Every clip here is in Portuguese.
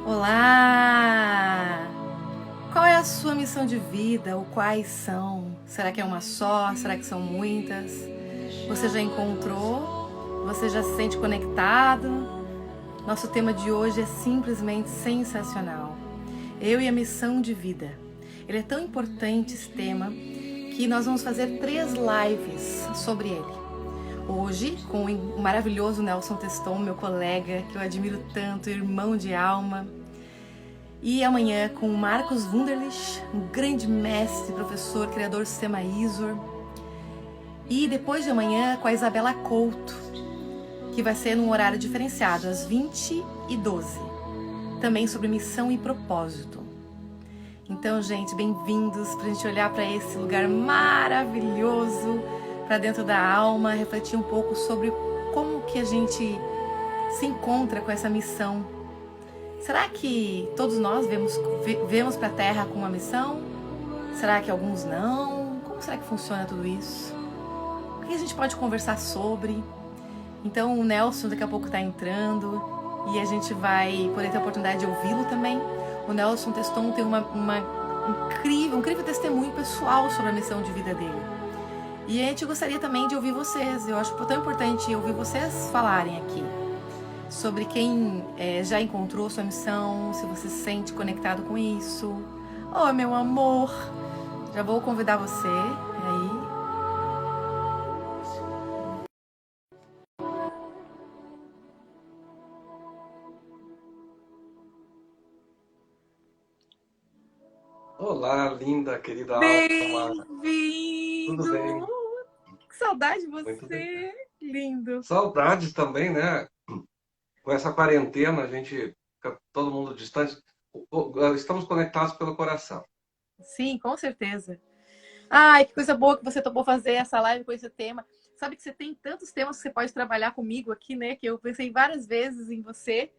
Olá! Qual é a sua missão de vida? Ou quais são? Será que é uma só? Será que são muitas? Você já encontrou? Você já se sente conectado? Nosso tema de hoje é simplesmente sensacional. Eu e a missão de vida. Ele é tão importante, esse tema, que nós vamos fazer 3 lives sobre ele. Hoje, com o maravilhoso Nelson Teston, meu colega, que eu admiro tanto, irmão de alma. E amanhã com o Marcos Wunderlich, um grande mestre, professor, criador do sistema ISOR. E depois de amanhã com a Isabela Couto, que vai ser num horário diferenciado, às 20h12. Também sobre missão e propósito. Então, gente, bem-vindos para a gente olhar para esse lugar maravilhoso, para dentro da alma, refletir um pouco sobre como que a gente se encontra com essa missão. Será que todos nós vemos para a Terra com uma missão? Será que alguns não? Como será que funciona tudo isso? O que a gente pode conversar sobre? Então o Nelson daqui a pouco está entrando e a gente vai poder ter a oportunidade de ouvi-lo também. O Nelson Teston tem um incrível testemunho pessoal sobre a missão de vida dele. E a gente gostaria também de ouvir vocês. Eu acho tão importante ouvir vocês falarem aqui sobre quem já encontrou sua missão, se você se sente conectado com isso. Oh, meu amor! Já vou convidar você aí. Olá, linda, querida alma. Tudo Bem-vindo! bem? Que saudade de Muito bem. você! Lindo! Saudades também, né? Com essa quarentena, a gente fica todo mundo distante. Estamos conectados pelo coração. Sim, com certeza. Ai, que coisa boa que você topou fazer essa live com esse tema. Sabe que você tem tantos temas que você pode trabalhar comigo aqui, né? Que eu pensei várias vezes em você.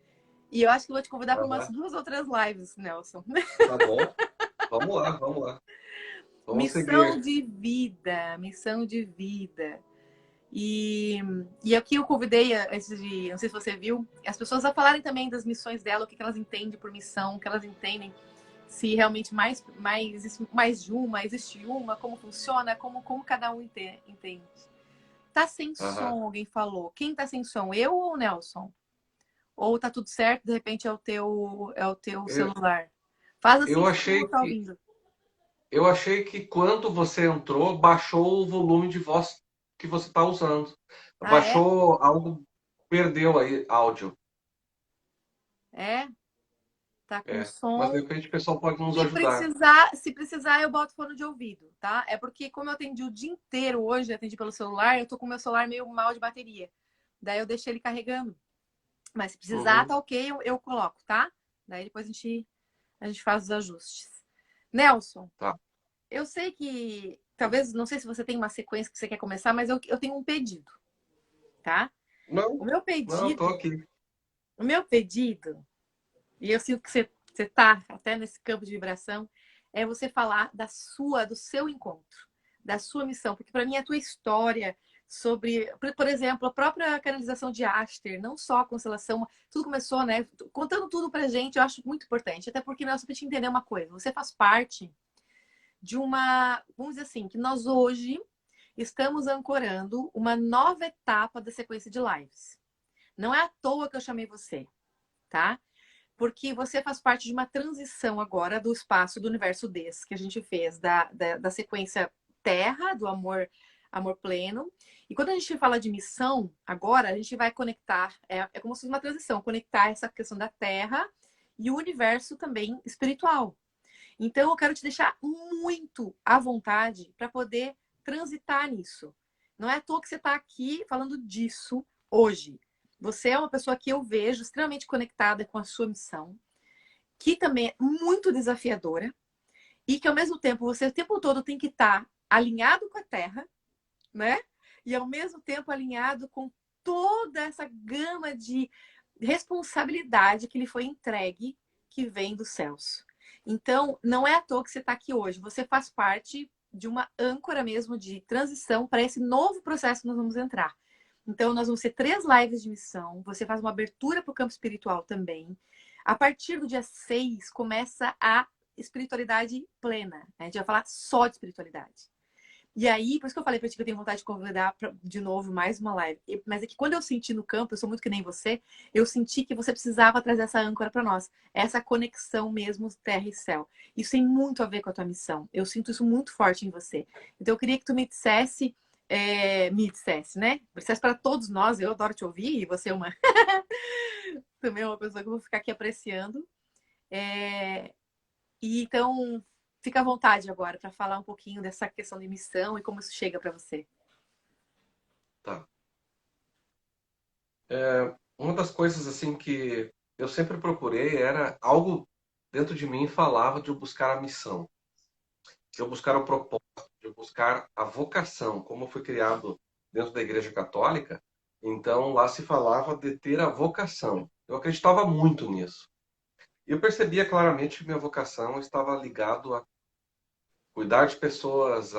E eu acho que vou te convidar para umas Aham. 2 ou 3 lives, Nelson. Tá bom? Vamos lá, vamos lá. Vamos Missão seguir. de vida, missão de vida. E aqui eu convidei, antes de, não sei se você viu, as pessoas a falarem também das missões dela, o que elas entendem por missão, o que elas entendem, se realmente existe mais de uma, existe uma, como funciona, como cada um entende. Tá sem Aham. som, alguém falou. Quem tá sem som, eu ou o Nelson? Ou tá tudo certo, de repente é o teu Eu, celular? Faz assim eu se todo mundo achei tá que, ouvindo. eu achei que quando você entrou, baixou o volume de voz que você está usando. Ah, é? Baixou algo, perdeu aí áudio. É? Tá com Mas de som. repente o pessoal pode nos Se ajudar. precisar, se precisar, eu boto fone de ouvido, tá? É porque, como eu atendi o dia inteiro hoje, atendi pelo celular, eu tô com o meu celular meio mal de bateria. Daí eu deixei ele carregando. Mas se precisar, Uhum. tá ok, eu coloco, tá? Daí depois a gente faz os ajustes. Nelson, Tá. eu sei que, talvez, não sei se você tem uma sequência que você quer começar, mas eu tenho um pedido, tá? Não, O meu não, tô pedido, aqui. o meu pedido, e eu sinto que você tá até nesse campo de vibração, é você falar do seu encontro, da sua missão, porque para mim é a tua história sobre, por exemplo, a própria canalização de Aster, não só a constelação, tudo começou, né, contando tudo pra gente, eu acho muito importante, até porque nós pra te entender uma coisa, você faz parte de uma, vamos dizer assim, que nós hoje estamos ancorando uma nova etapa da sequência de lives. Não é à toa que eu chamei você, tá? Porque você faz parte de uma transição agora do espaço do universo desse que a gente fez, da sequência Terra, do amor pleno. E quando a gente fala de missão, agora a gente vai conectar, é como se fosse uma transição, conectar essa questão da Terra e o universo também espiritual. Então eu quero te deixar muito à vontade para poder transitar nisso. Não é à toa que você está aqui falando disso hoje. Você é uma pessoa que eu vejo extremamente conectada com a sua missão, que também é muito desafiadora e que ao mesmo tempo você o tempo todo tem que estar alinhado com a Terra, né? E ao mesmo tempo alinhado com toda essa gama de responsabilidade que lhe foi entregue, que vem dos céus. Então, não é à toa que você está aqui hoje. Você faz parte de uma âncora mesmo de transição para esse novo processo que nós vamos entrar. Então, nós vamos ter 3 lives de missão. Você faz uma abertura para o campo espiritual também. A partir do dia 6 começa a espiritualidade plena. Né? A gente vai falar só de espiritualidade. E aí, por isso que eu falei pra ti que eu tenho vontade de convidar de novo mais uma live. Mas é que quando eu senti no campo, eu sou muito que nem você, eu senti que você precisava trazer essa âncora para nós. Essa conexão mesmo terra e céu. Isso tem muito a ver com a tua missão. Eu sinto isso muito forte em você. Então eu queria que tu me dissesse, né? Dissesse para todos nós, eu adoro te ouvir, e você é uma também é uma pessoa que eu vou ficar aqui apreciando. E então, fica à vontade agora para falar um pouquinho dessa questão de missão e como isso chega para você. Tá. Uma das coisas assim que eu sempre procurei era algo dentro de mim falava de eu buscar a missão, de eu buscar o propósito, de eu buscar a vocação. Como eu fui criado dentro da Igreja Católica, então lá se falava de ter a vocação. Eu acreditava muito nisso. E eu percebia claramente que minha vocação estava ligado a cuidar de pessoas,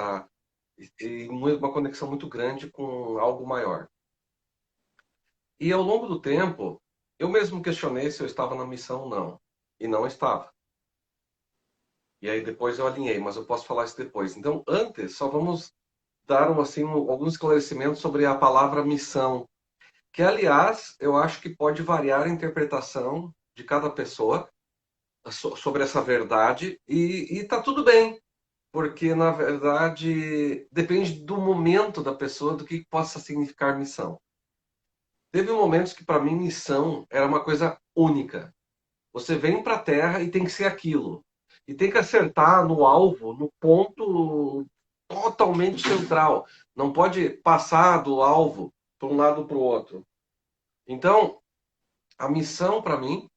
e uma conexão muito grande com algo maior. E ao longo do tempo, eu mesmo questionei se eu estava na missão ou não. E não estava. E aí depois eu alinhei, mas eu posso falar isso depois. Então, antes, só vamos dar alguns esclarecimentos sobre a palavra missão, que aliás, eu acho que pode variar a interpretação de cada pessoa sobre essa verdade, e tá tudo bem, porque na verdade depende do momento da pessoa, do que possa significar missão. Teve momentos que para mim missão era uma coisa única. Você vem para a Terra e tem que ser aquilo. E tem que acertar no alvo, no ponto totalmente central. Não pode passar do alvo para um lado para o outro. Então, a missão para mim,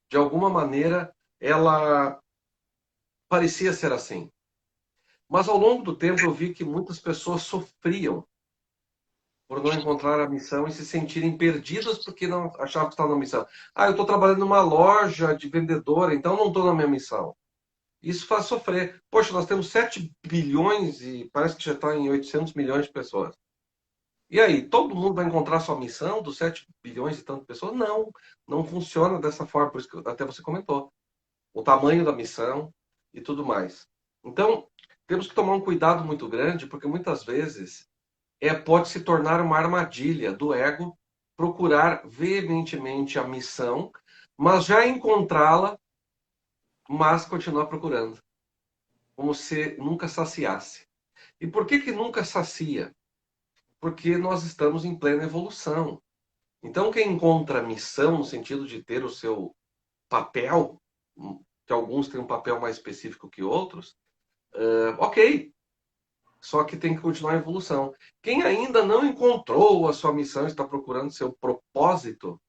de alguma maneira, ela parecia ser assim. Mas ao longo do tempo eu vi que muitas pessoas sofriam por não encontrar a missão e se sentirem perdidas porque não achavam que estavam na missão. Ah, eu estou trabalhando numa loja de vendedora, então não estou na minha missão. Isso faz sofrer. Poxa, nós temos 7 bilhões e parece que já está em 800 milhões de pessoas. E aí, todo mundo vai encontrar sua missão dos 7 bilhões e tantas pessoas? Não, não funciona dessa forma, por isso que até você comentou. O tamanho da missão e tudo mais. Então, temos que tomar um cuidado muito grande, porque muitas vezes pode se tornar uma armadilha do ego procurar veementemente a missão, mas já encontrá-la, mas continuar procurando, como se nunca saciasse. E por que que nunca sacia? Porque nós estamos em plena evolução. Então, quem encontra a missão no sentido de ter o seu papel, que alguns têm um papel mais específico que outros, ok. Só que tem que continuar a evolução. Quem ainda não encontrou a sua missão, está procurando seu propósito,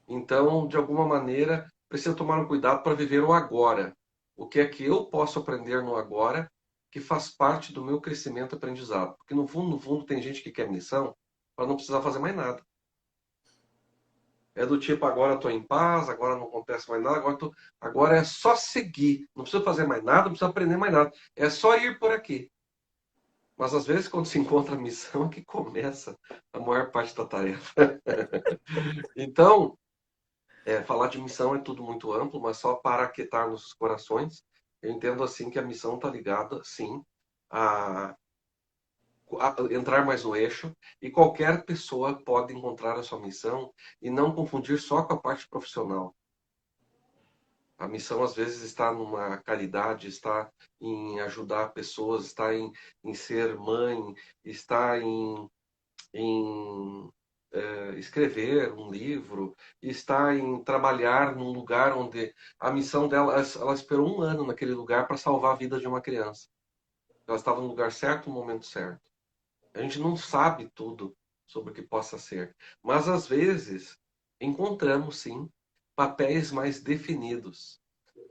então, de alguma maneira, precisa tomar um cuidado para viver o agora. O que é que eu posso aprender no agora que faz parte do meu crescimento e aprendizado? Porque no fundo, tem gente que quer missão para não precisar fazer mais nada. É do tipo, agora estou em paz, agora não acontece mais nada, agora é só seguir. Não precisa fazer mais nada, não precisa aprender mais nada. É só ir por aqui. Mas às vezes, quando se encontra a missão, é que começa a maior parte da tarefa. Então, falar de missão é tudo muito amplo, mas só para aquietar nossos corações, eu entendo assim que a missão está ligada, sim, a, a entrar mais no eixo, e qualquer pessoa pode encontrar a sua missão e não confundir só com a parte profissional. A missão, às vezes, está numa caridade, está em ajudar pessoas, está em ser mãe, está em escrever um livro, está em trabalhar num lugar onde a missão dela, ela esperou 1 ano naquele lugar para salvar a vida de uma criança. Ela estava no lugar certo, no momento certo. A gente não sabe tudo sobre o que possa ser, mas às vezes encontramos sim papéis mais definidos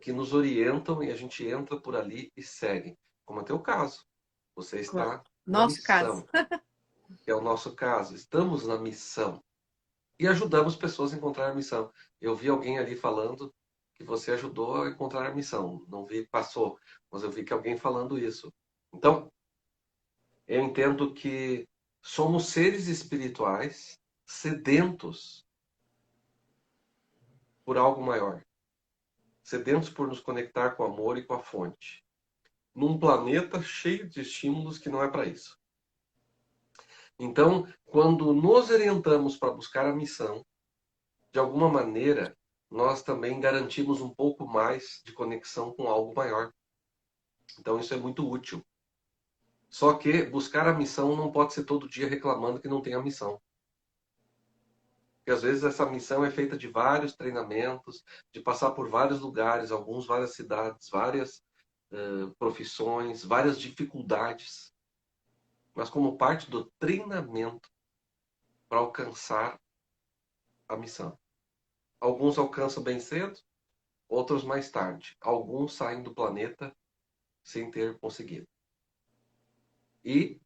que nos orientam e a gente entra por ali e segue. Como é o teu caso. Você Claro. está na Nosso caso. missão, que é o nosso caso. Estamos na missão. E ajudamos pessoas a encontrar a missão. Eu vi alguém ali falando que você ajudou a encontrar a missão. Não vi, passou, mas eu vi que alguém falando isso. Então, eu entendo que somos seres espirituais sedentos por algo maior. sedentos por nos conectar com o amor e com a fonte, num planeta cheio de estímulos que não é para isso. Então, quando nos orientamos para buscar a missão, de alguma maneira, nós também garantimos um pouco mais de conexão com algo maior. Então, isso é muito útil. Só que buscar a missão não pode ser todo dia reclamando que não tem a missão. Porque às vezes essa missão é feita de vários treinamentos, de passar por vários lugares, alguns várias cidades, várias profissões, várias dificuldades, mas como parte do treinamento para alcançar a missão. Alguns alcançam bem cedo, outros mais tarde. Alguns saem do planeta sem ter conseguido. E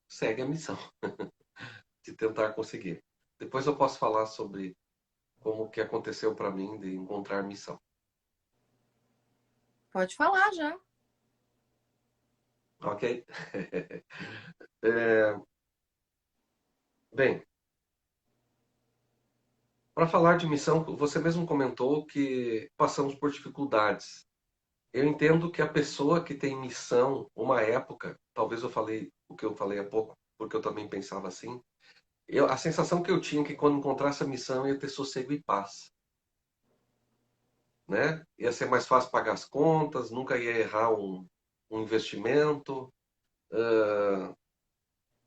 segue a missão de tentar conseguir. Depois eu posso falar sobre como que aconteceu para mim de encontrar missão. Pode falar já. Ok? É, bem, para falar de missão, você mesmo comentou que passamos por dificuldades. Eu entendo que a pessoa que tem missão, uma época, talvez eu falei o que eu falei há pouco, porque eu também pensava assim, a sensação que eu tinha é que quando encontrasse a missão ia ter sossego e paz, né? Ia ser mais fácil pagar as contas, nunca ia errar um investimento,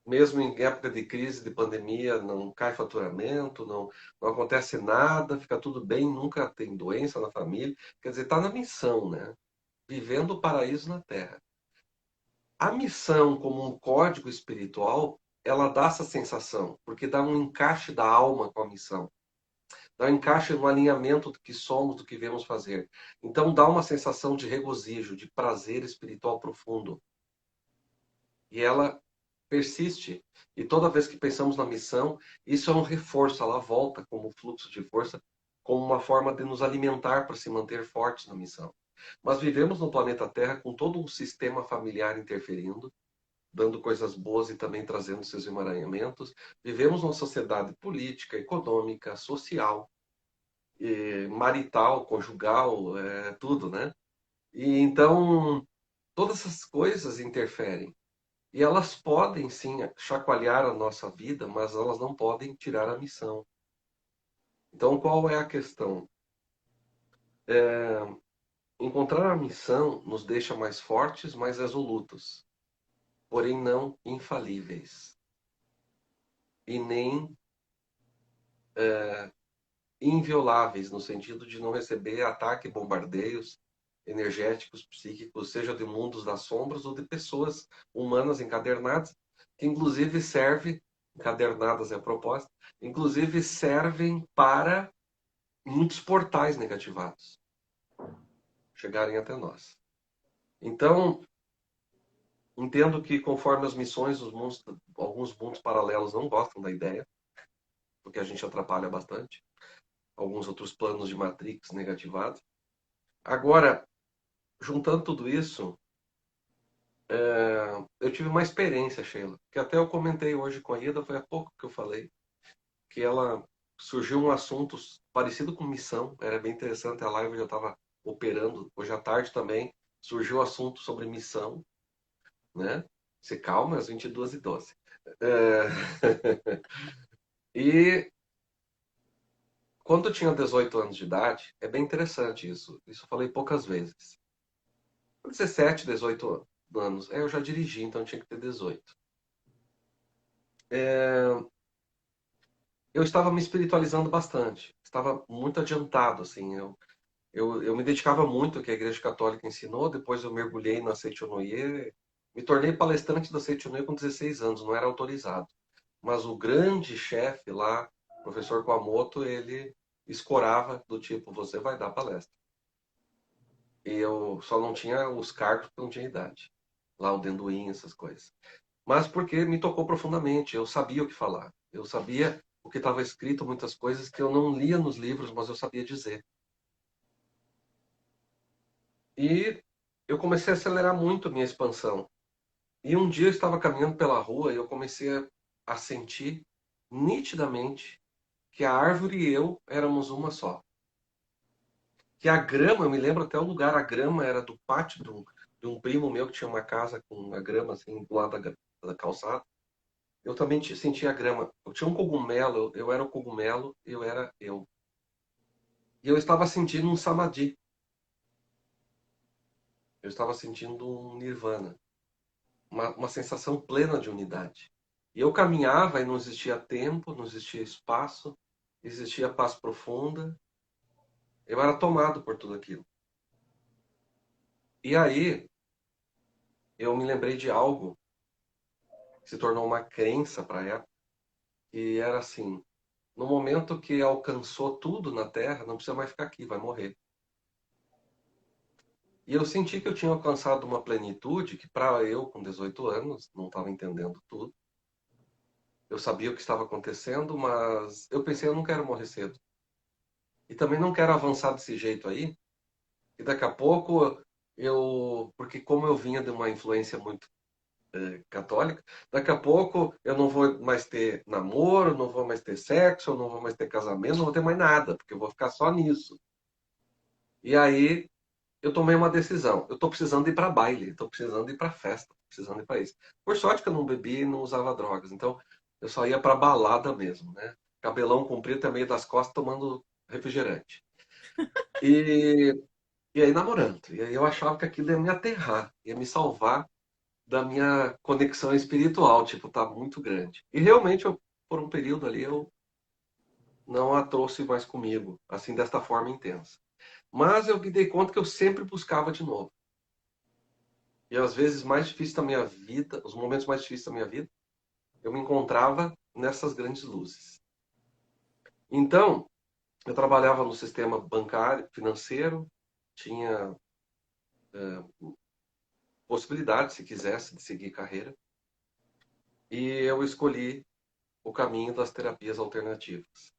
mesmo em época de crise, de pandemia, não cai faturamento, não acontece nada, fica tudo bem, nunca tem doença na família. Quer dizer, está na missão, né? Vivendo o paraíso na Terra. A missão, como um código espiritual, ela dá essa sensação, porque dá um encaixe da alma com a missão. Dá um encaixe no alinhamento do que somos, do que viemos fazer. Então dá uma sensação de regozijo, de prazer espiritual profundo. E ela persiste. E toda vez que pensamos na missão, isso é um reforço, ela volta como fluxo de força, como uma forma de nos alimentar para se manter fortes na missão. Mas vivemos no planeta Terra com todo um sistema familiar interferindo, dando coisas boas e também trazendo seus emaranhamentos. Vivemos numa sociedade política, econômica, social, marital, conjugal, tudo, né? E então, todas essas coisas interferem. E elas podem, sim, chacoalhar a nossa vida, mas elas não podem tirar a missão. Então, qual é a questão? Encontrar a missão nos deixa mais fortes, mais resolutos, porém não infalíveis. E nem invioláveis, no sentido de não receber ataque, bombardeios energéticos, psíquicos, seja de mundos das sombras ou de pessoas humanas encadernadas, que inclusive servem, encadernadas é a proposta, inclusive servem para muitos portais negativados chegarem até nós. Então, entendo que conforme as missões, os mundos, alguns mundos paralelos não gostam da ideia, porque a gente atrapalha bastante. Alguns outros planos de Matrix negativados. Agora, juntando tudo isso, eu tive uma experiência, Sheila, que até eu comentei hoje com a Ida, foi há pouco que eu falei, que ela surgiu um assunto parecido com missão, era bem interessante, a live já estava operando, hoje à tarde também, surgiu o assunto sobre missão, né? Se calma, às 22h12. É... e quando eu tinha 18 anos de idade, é bem interessante isso eu falei poucas vezes. 17, 18 anos. Eu já dirigi, então tinha que ter 18. Eu estava me espiritualizando bastante. Estava muito adiantado, assim. Eu me dedicava muito ao que a Igreja Católica ensinou. Depois eu mergulhei na Seichonoye. Me tornei palestrante da Seichonoye com 16 anos. Não era autorizado. Mas o grande chefe lá, o professor Kwamoto, ele escorava do tipo, você vai dar palestra. E eu só não tinha os cargos porque não tinha idade. Lá o Denduim, essas coisas. Mas porque me tocou profundamente. Eu sabia o que falar. Eu sabia o que estava escrito, muitas coisas que eu não lia nos livros, mas eu sabia dizer. E eu comecei a acelerar muito a minha expansão. E um dia eu estava caminhando pela rua e eu comecei a sentir nitidamente que a árvore e eu éramos uma só. que a grama, eu me lembro até o lugar, a grama era do pátio de um primo meu que tinha uma casa com a grama assim do lado da calçada. Eu também sentia a grama. Eu tinha um cogumelo, eu era o cogumelo, eu era eu. E eu estava sentindo um samadhi. Eu estava sentindo um nirvana, uma sensação plena de unidade. E eu caminhava e não existia tempo, não existia espaço, existia paz profunda. Eu era tomado por tudo aquilo. E aí eu me lembrei de algo que se tornou uma crença para ela, que era assim: no momento que alcançou tudo na Terra, não precisa mais ficar aqui, vai morrer. E eu senti que eu tinha alcançado uma plenitude que, para eu, com 18 anos, não estava entendendo tudo. Eu sabia o que estava acontecendo, mas eu pensei, eu não quero morrer cedo. E também não quero avançar desse jeito aí, e daqui a pouco porque como eu vinha de uma influência muito católica, daqui a pouco eu não vou mais ter namoro, não vou mais ter sexo, eu não vou mais ter casamento, não vou ter mais nada, porque eu vou ficar só nisso. E aí eu tomei uma decisão. Eu estou precisando ir para baile, estou precisando ir para festa, tô precisando ir para isso. Por sorte que eu não bebi e não usava drogas, então eu só ia para balada mesmo, né? Cabelão comprido até meio das costas tomando refrigerante. E, e aí namorando. E aí eu achava que aquilo ia me aterrar, ia me salvar da minha conexão espiritual, tipo, tá muito grande. E realmente, por um período ali, eu não a trouxe mais comigo, assim, desta forma intensa. Mas eu me dei conta que eu sempre buscava de novo. E às vezes mais difícil da minha vida, os momentos mais difíceis da minha vida, eu me encontrava nessas grandes luzes. Então, eu trabalhava no sistema bancário, financeiro, tinha possibilidade, se quisesse, de seguir carreira. E eu escolhi o caminho das terapias alternativas.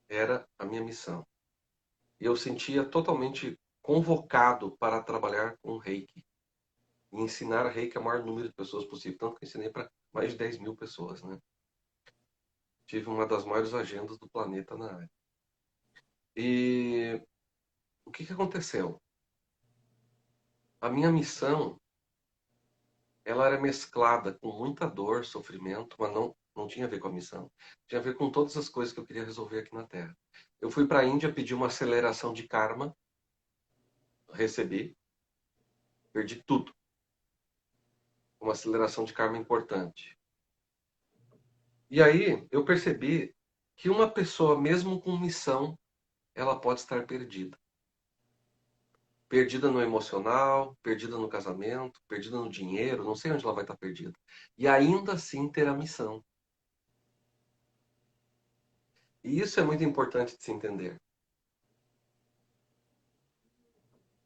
Era a minha missão. E eu sentia totalmente convocado para trabalhar com Reiki. E ensinar Reiki ao maior número de pessoas possível. Tanto que eu ensinei para mais de 10 mil pessoas, né? Tive uma das maiores agendas do planeta na área. E o que aconteceu? A minha missão, ela era mesclada com muita dor, sofrimento, mas não tinha a ver com a missão. Tinha a ver com todas as coisas que eu queria resolver aqui na Terra. Eu fui para a Índia pedir uma aceleração de karma, recebi, perdi tudo. Uma aceleração de karma importante. E aí eu percebi que uma pessoa, mesmo com missão, ela pode estar perdida. Perdida no emocional, perdida no casamento, perdida no dinheiro, não sei onde ela vai estar perdida. E ainda assim ter a missão. E isso é muito importante de se entender.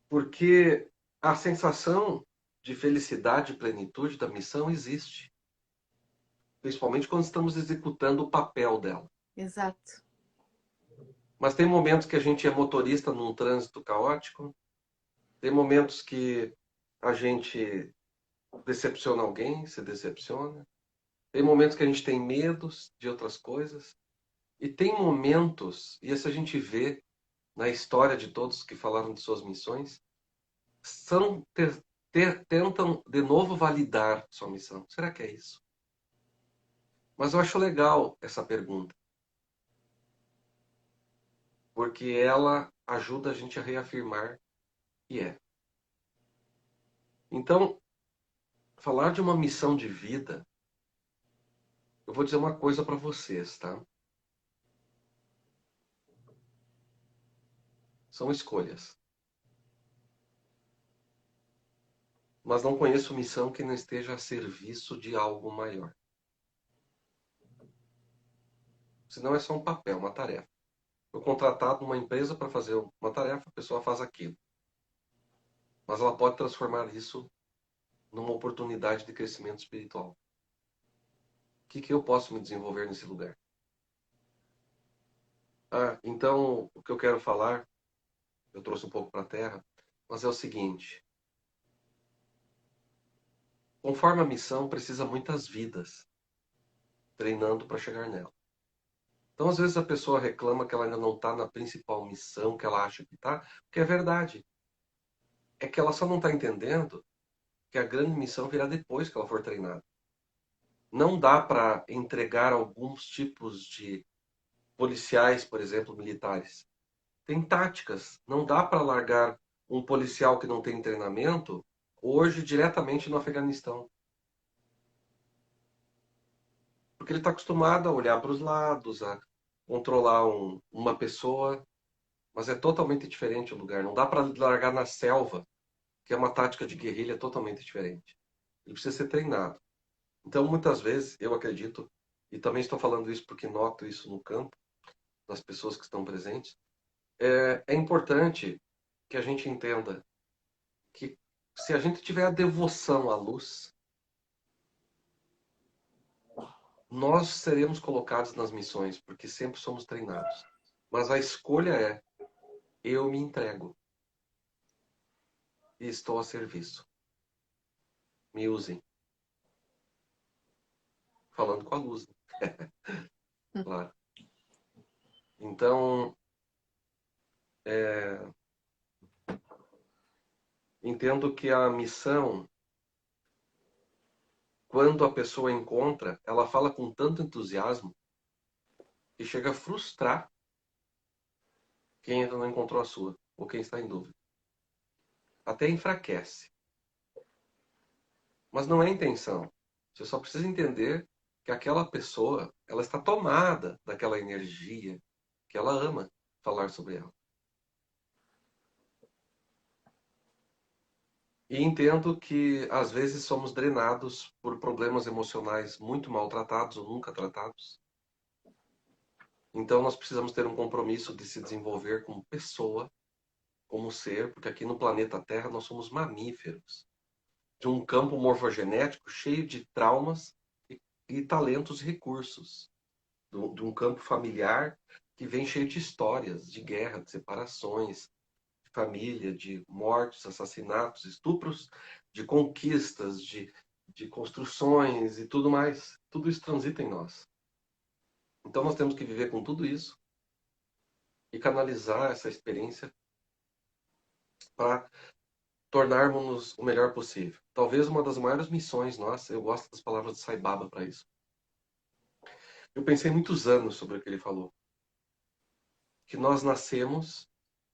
Porque a sensação de felicidade e plenitude da missão existe. Principalmente quando estamos executando o papel dela. Exato. Mas tem momentos que a gente é motorista num trânsito caótico, tem momentos que a gente decepciona alguém, se decepciona. Tem momentos que a gente tem medos de outras coisas. E tem momentos, e isso a gente vê na história de todos que falaram de suas missões, são, tentam de novo validar sua missão. Será que é isso? Mas eu acho legal essa pergunta, porque ela ajuda a gente a reafirmar que é. Então, falar de uma missão de vida, eu vou dizer uma coisa para vocês, tá? São escolhas. Mas não conheço missão que não esteja a serviço de algo maior. Senão é só um papel, uma tarefa. Fui contratado numa empresa para fazer uma tarefa, a pessoa faz aquilo. Mas ela pode transformar isso numa oportunidade de crescimento espiritual. O que eu posso me desenvolver nesse lugar? Então o que eu quero falar, eu trouxe um pouco para a Terra, mas é o seguinte: conforme a missão, precisa muitas vidas treinando para chegar nela. Então, às vezes, a pessoa reclama que ela ainda não está na principal missão que ela acha que está, porque é verdade. É que ela só não está entendendo que a grande missão virá depois que ela for treinada. Não dá para entregar alguns tipos de policiais, por exemplo, militares. Tem táticas. Não dá para largar um policial que não tem treinamento hoje diretamente no Afeganistão. Porque ele está acostumado a olhar para os lados, a controlar uma pessoa, mas é totalmente diferente o lugar. Não dá para largar na selva, que é uma tática de guerrilha totalmente diferente. Ele precisa ser treinado. Então, muitas vezes, eu acredito, e também estou falando isso porque noto isso no campo, das pessoas que estão presentes, é importante que a gente entenda que se a gente tiver a devoção à luz, nós seremos colocados nas missões, porque sempre somos treinados. Mas a escolha é: eu me entrego e estou a serviço. Me usem. Falando com a luz, né? Claro. Então, entendo que a missão, quando a pessoa encontra, ela fala com tanto entusiasmo que chega a frustrar quem ainda não encontrou a sua, ou quem está em dúvida. Até enfraquece. Mas não é intenção. Você só precisa entender que aquela pessoa, ela está tomada daquela energia que ela ama falar sobre ela. E entendo que às vezes somos drenados por problemas emocionais muito maltratados ou nunca tratados. Então nós precisamos ter um compromisso de se desenvolver como pessoa, como ser, porque aqui no planeta Terra nós somos mamíferos, de um campo morfogenético cheio de traumas e talentos e recursos, de um campo familiar que vem cheio de histórias, de guerra, de separações, de família, de mortes, assassinatos, estupros, de conquistas, de construções e tudo mais. Tudo isso transita em nós. Então nós temos que viver com tudo isso e canalizar essa experiência para tornarmos-nos o melhor possível. Talvez uma das maiores missões nossas, eu gosto das palavras de Sai Baba para isso. Eu pensei muitos anos sobre o que ele falou. Que nós nascemos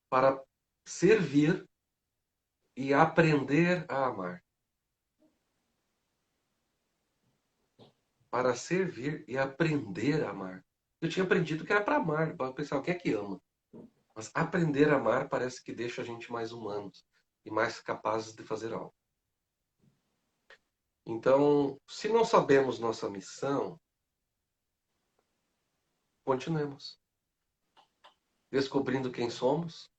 para servir e aprender a amar. Para servir e aprender a amar. Eu tinha aprendido que era para amar, para pensar o que é que ama. Mas aprender a amar parece que deixa a gente mais humanos e mais capazes de fazer algo. Então, se não sabemos nossa missão, continuemos. Descobrindo quem somos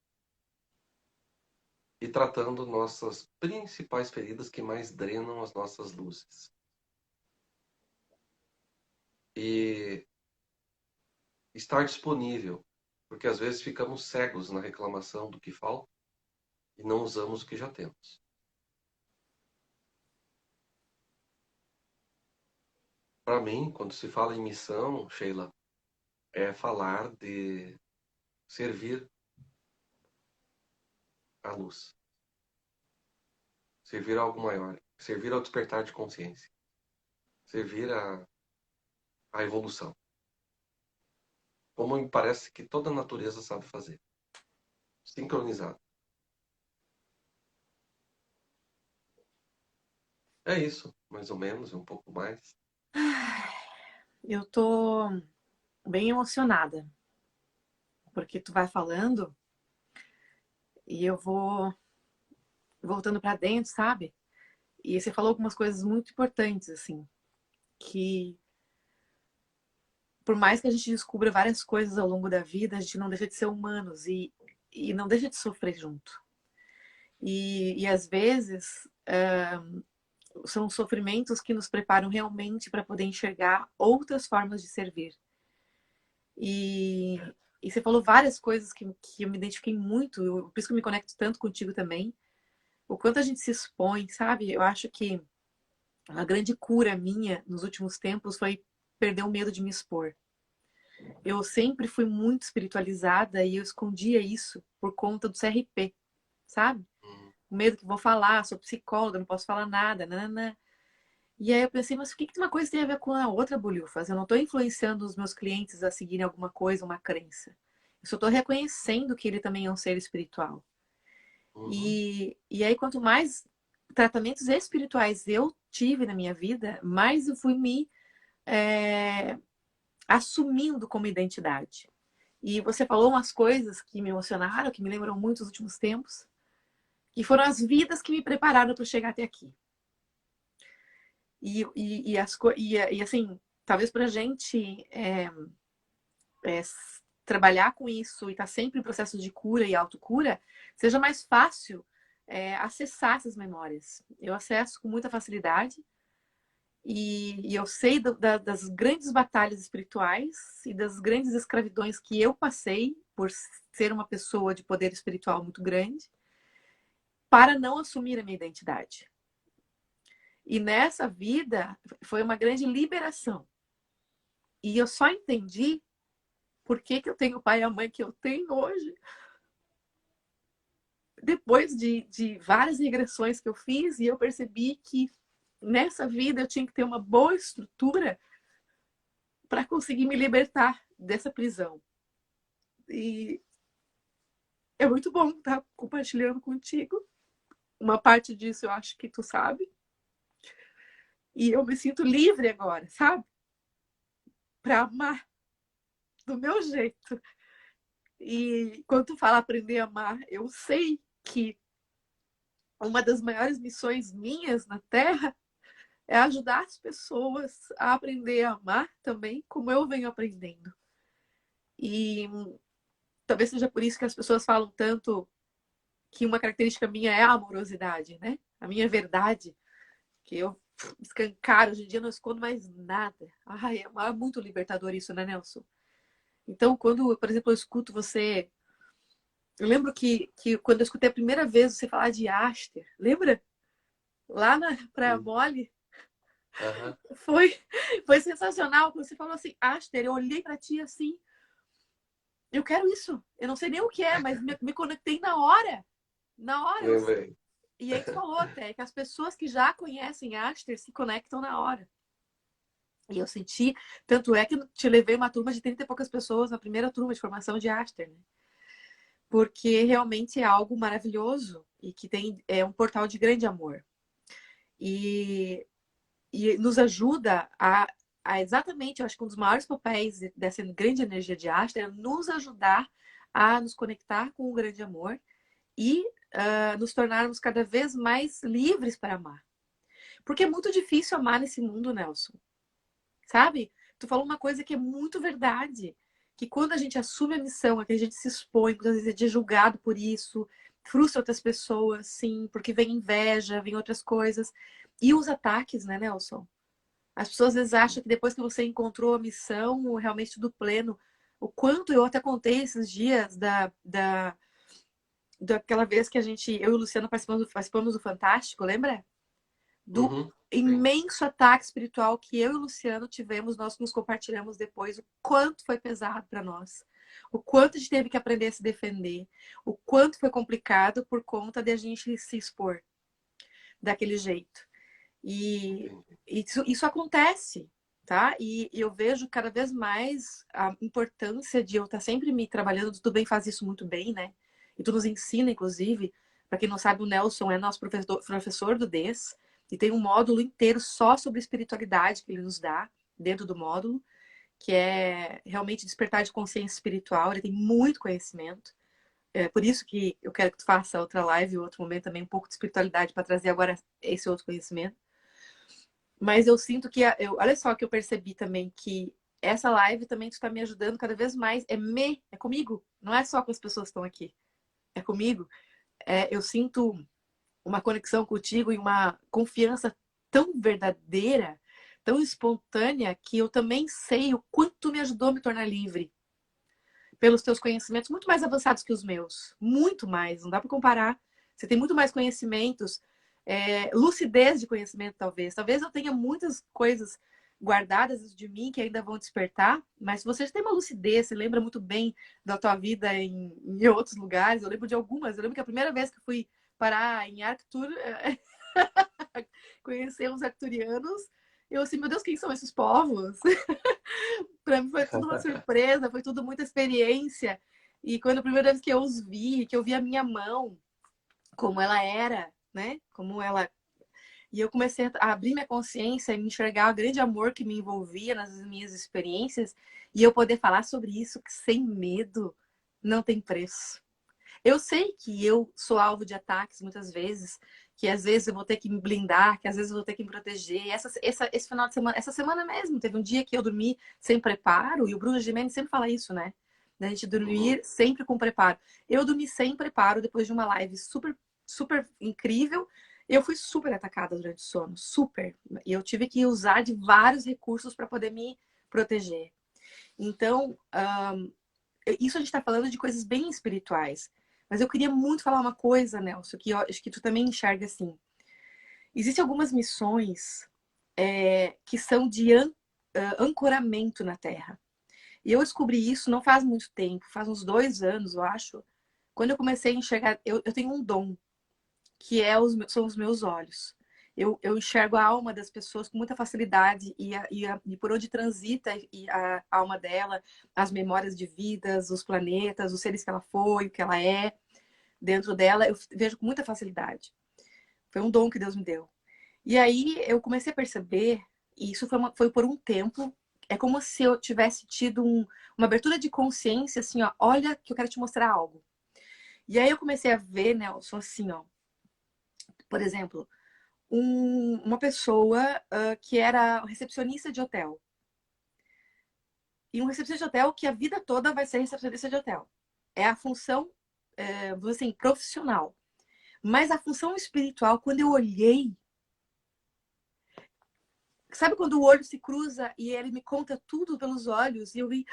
e tratando nossas principais feridas que mais drenam as nossas luzes. E estar disponível, porque às vezes ficamos cegos na reclamação do que falta e não usamos o que já temos. Para mim, quando se fala em missão, Sheila, é falar de servir à luz, servir a algo maior, servir ao despertar de consciência, servir à evolução. Como me parece que toda a natureza sabe fazer. Sincronizado. É isso, mais ou menos, um pouco mais. Eu tô bem emocionada, porque tu vai falando e eu vou voltando para dentro, sabe? E você falou algumas coisas muito importantes, assim, que por mais que a gente descubra várias coisas ao longo da vida, a gente não deixa de ser humanos e não deixa de sofrer junto. E às vezes são sofrimentos que nos preparam realmente para poder enxergar outras formas de servir. E, e você falou várias coisas que eu me identifiquei muito, por isso que eu me conecto tanto contigo também. O quanto a gente se expõe, sabe? Eu acho que a grande cura minha nos últimos tempos foi perder o medo de me expor. Eu sempre fui muito espiritualizada e eu escondia isso por conta do CRP, sabe? Hum, O medo que vou falar, sou psicóloga, não posso falar nada, nanana. E aí eu pensei, mas o que uma coisa tem a ver com a outra, Bolhufas? Eu não estou influenciando os meus clientes a seguirem alguma coisa, uma crença. Eu só estou reconhecendo que ele também é um ser espiritual. uhum, E aí, quanto mais tratamentos espirituais eu tive na minha vida, mais eu fui me assumindo como identidade. E você falou umas coisas que me emocionaram, que me lembram muito dos últimos tempos, que foram as vidas que me prepararam para chegar até aqui. E assim, talvez para a gente é, trabalhar com isso e estar tá sempre em processo de cura e autocura, seja mais fácil acessar essas memórias. Eu acesso com muita facilidade e eu sei das grandes batalhas espirituais e das grandes escravidões que eu passei por ser uma pessoa de poder espiritual muito grande para não assumir a minha identidade. E nessa vida foi uma grande liberação. E eu só entendi por que eu tenho o pai e a mãe que eu tenho hoje. Depois de várias regressões que eu fiz, e eu percebi que nessa vida eu tinha que ter uma boa estrutura para conseguir me libertar dessa prisão. E é muito bom estar compartilhando contigo. Uma parte disso eu acho que tu sabe. E eu me sinto livre agora, sabe? Para amar do meu jeito. E quando tu fala aprender a amar, eu sei que uma das maiores missões minhas na Terra é ajudar as pessoas a aprender a amar também, como eu venho aprendendo. E talvez seja por isso que as pessoas falam tanto que uma característica minha é a amorosidade, né? A minha verdade, que eu escancaro, hoje em dia não escondo mais nada. Ai, é muito libertador isso, né, Nelson? Então, quando, por exemplo, eu escuto você. Eu lembro que quando eu escutei a primeira vez você falar de Aster, lembra? Lá na Praia sim. Mole, Aham. foi, foi sensacional. Quando você falou assim, Aster, eu olhei para ti assim, eu quero isso. Eu não sei nem o que é, mas me conectei na hora. Na hora. Lembrei. E aí tu falou até que as pessoas que já conhecem Aster se conectam na hora. E eu senti, tanto é que te levei uma turma de 30 e poucas pessoas na primeira turma de formação de Aster, né? Porque realmente é algo maravilhoso e que é um portal de grande amor. E, e nos ajuda a exatamente, eu acho que um dos maiores papéis dessa grande energia de Aster é nos ajudar a nos conectar com o grande amor e nos tornarmos cada vez mais livres para amar. Porque é muito difícil amar nesse mundo, Nelson. Sabe? Tu falou uma coisa que é muito verdade. Que quando a gente assume a missão, é que a gente se expõe, muitas vezes é julgado por isso, frustra outras pessoas, sim, porque vem inveja, vem outras coisas. E os ataques, né, Nelson? As pessoas às vezes acham que depois que você encontrou a missão, realmente tudo pleno. O quanto eu até contei esses dias daquela vez que eu e o Luciano participamos do Fantástico, lembra? Do Uhum, sim. imenso ataque espiritual que eu e o Luciano tivemos, nós nos compartilhamos depois, o quanto foi pesado para nós, o quanto a gente teve que aprender a se defender, o quanto foi complicado por conta de a gente se expor daquele jeito. E Entendi. isso acontece, tá? E eu vejo cada vez mais a importância de eu estar sempre me trabalhando. Tu bem faz isso muito bem, né? E tu nos ensina, inclusive, para quem não sabe, o Nelson é nosso professor do DES e tem um módulo inteiro só sobre espiritualidade que ele nos dá dentro do módulo, que é realmente despertar de consciência espiritual. Ele tem muito conhecimento. É por isso que eu quero que tu faça outra live, outro momento também, um pouco de espiritualidade para trazer agora esse outro conhecimento. Mas eu sinto que, olha só que eu percebi também que essa live também está me ajudando cada vez mais. É comigo, não é só com as pessoas que estão aqui, é comigo. Eu sinto uma conexão contigo e uma confiança tão verdadeira, tão espontânea, que eu também sei o quanto tu me ajudou a me tornar livre. Pelos teus conhecimentos muito mais avançados que os meus. Muito mais, não dá para comparar. Você tem muito mais conhecimentos, lucidez de conhecimento, talvez. Talvez eu tenha muitas coisas guardadas de mim que ainda vão despertar, mas se você já tem uma lucidez, você lembra muito bem da tua vida em outros lugares, eu lembro de algumas, eu lembro que a primeira vez que eu fui parar em Arctur, conhecer os arcturianos, eu assim, meu Deus, quem são esses povos? Para mim foi tudo uma surpresa, foi tudo muita experiência, e quando a primeira vez que eu os vi, que eu vi a minha mão, como ela era, né, como ela. E eu comecei a abrir minha consciência e me enxergar o grande amor que me envolvia nas minhas experiências e eu poder falar sobre isso sem medo não tem preço. Eu sei que eu sou alvo de ataques muitas vezes, que às vezes eu vou ter que me blindar, que às vezes eu vou ter que me proteger. Esse final de semana, essa semana mesmo, teve um dia que eu dormi sem preparo, e o Bruno Gimenez sempre fala isso, né? Da gente dormir sempre com preparo. Eu dormi sem preparo depois de uma live super, super incrível. Eu fui super atacada durante o sono, super. E eu tive que usar de vários recursos para poder me proteger. Então, isso a gente está falando de coisas bem espirituais. Mas eu queria muito falar uma coisa, Nelson, que eu acho que tu também enxerga assim. Existem algumas missões que são de ancoramento na Terra. E eu descobri isso não faz muito tempo, faz uns 2 anos, eu acho. Quando eu comecei a enxergar, eu tenho um dom, que são os meus olhos. Eu enxergo a alma das pessoas com muita facilidade e por onde transita a alma dela, as memórias de vidas, os planetas, os seres que ela foi, o que ela é, dentro dela, eu vejo com muita facilidade. Foi um dom que Deus me deu. E aí eu comecei a perceber, e isso foi por um tempo, é como se eu tivesse tido uma abertura de consciência, assim, ó, olha que eu quero te mostrar algo. E aí eu comecei a ver, Nelson, assim, ó, por exemplo, uma pessoa que era recepcionista de hotel. E um recepcionista de hotel que a vida toda vai ser recepcionista de hotel. É a função, assim, profissional. Mas a função espiritual, quando eu olhei, sabe quando o olho se cruza e ele me conta tudo pelos olhos? E eu vi,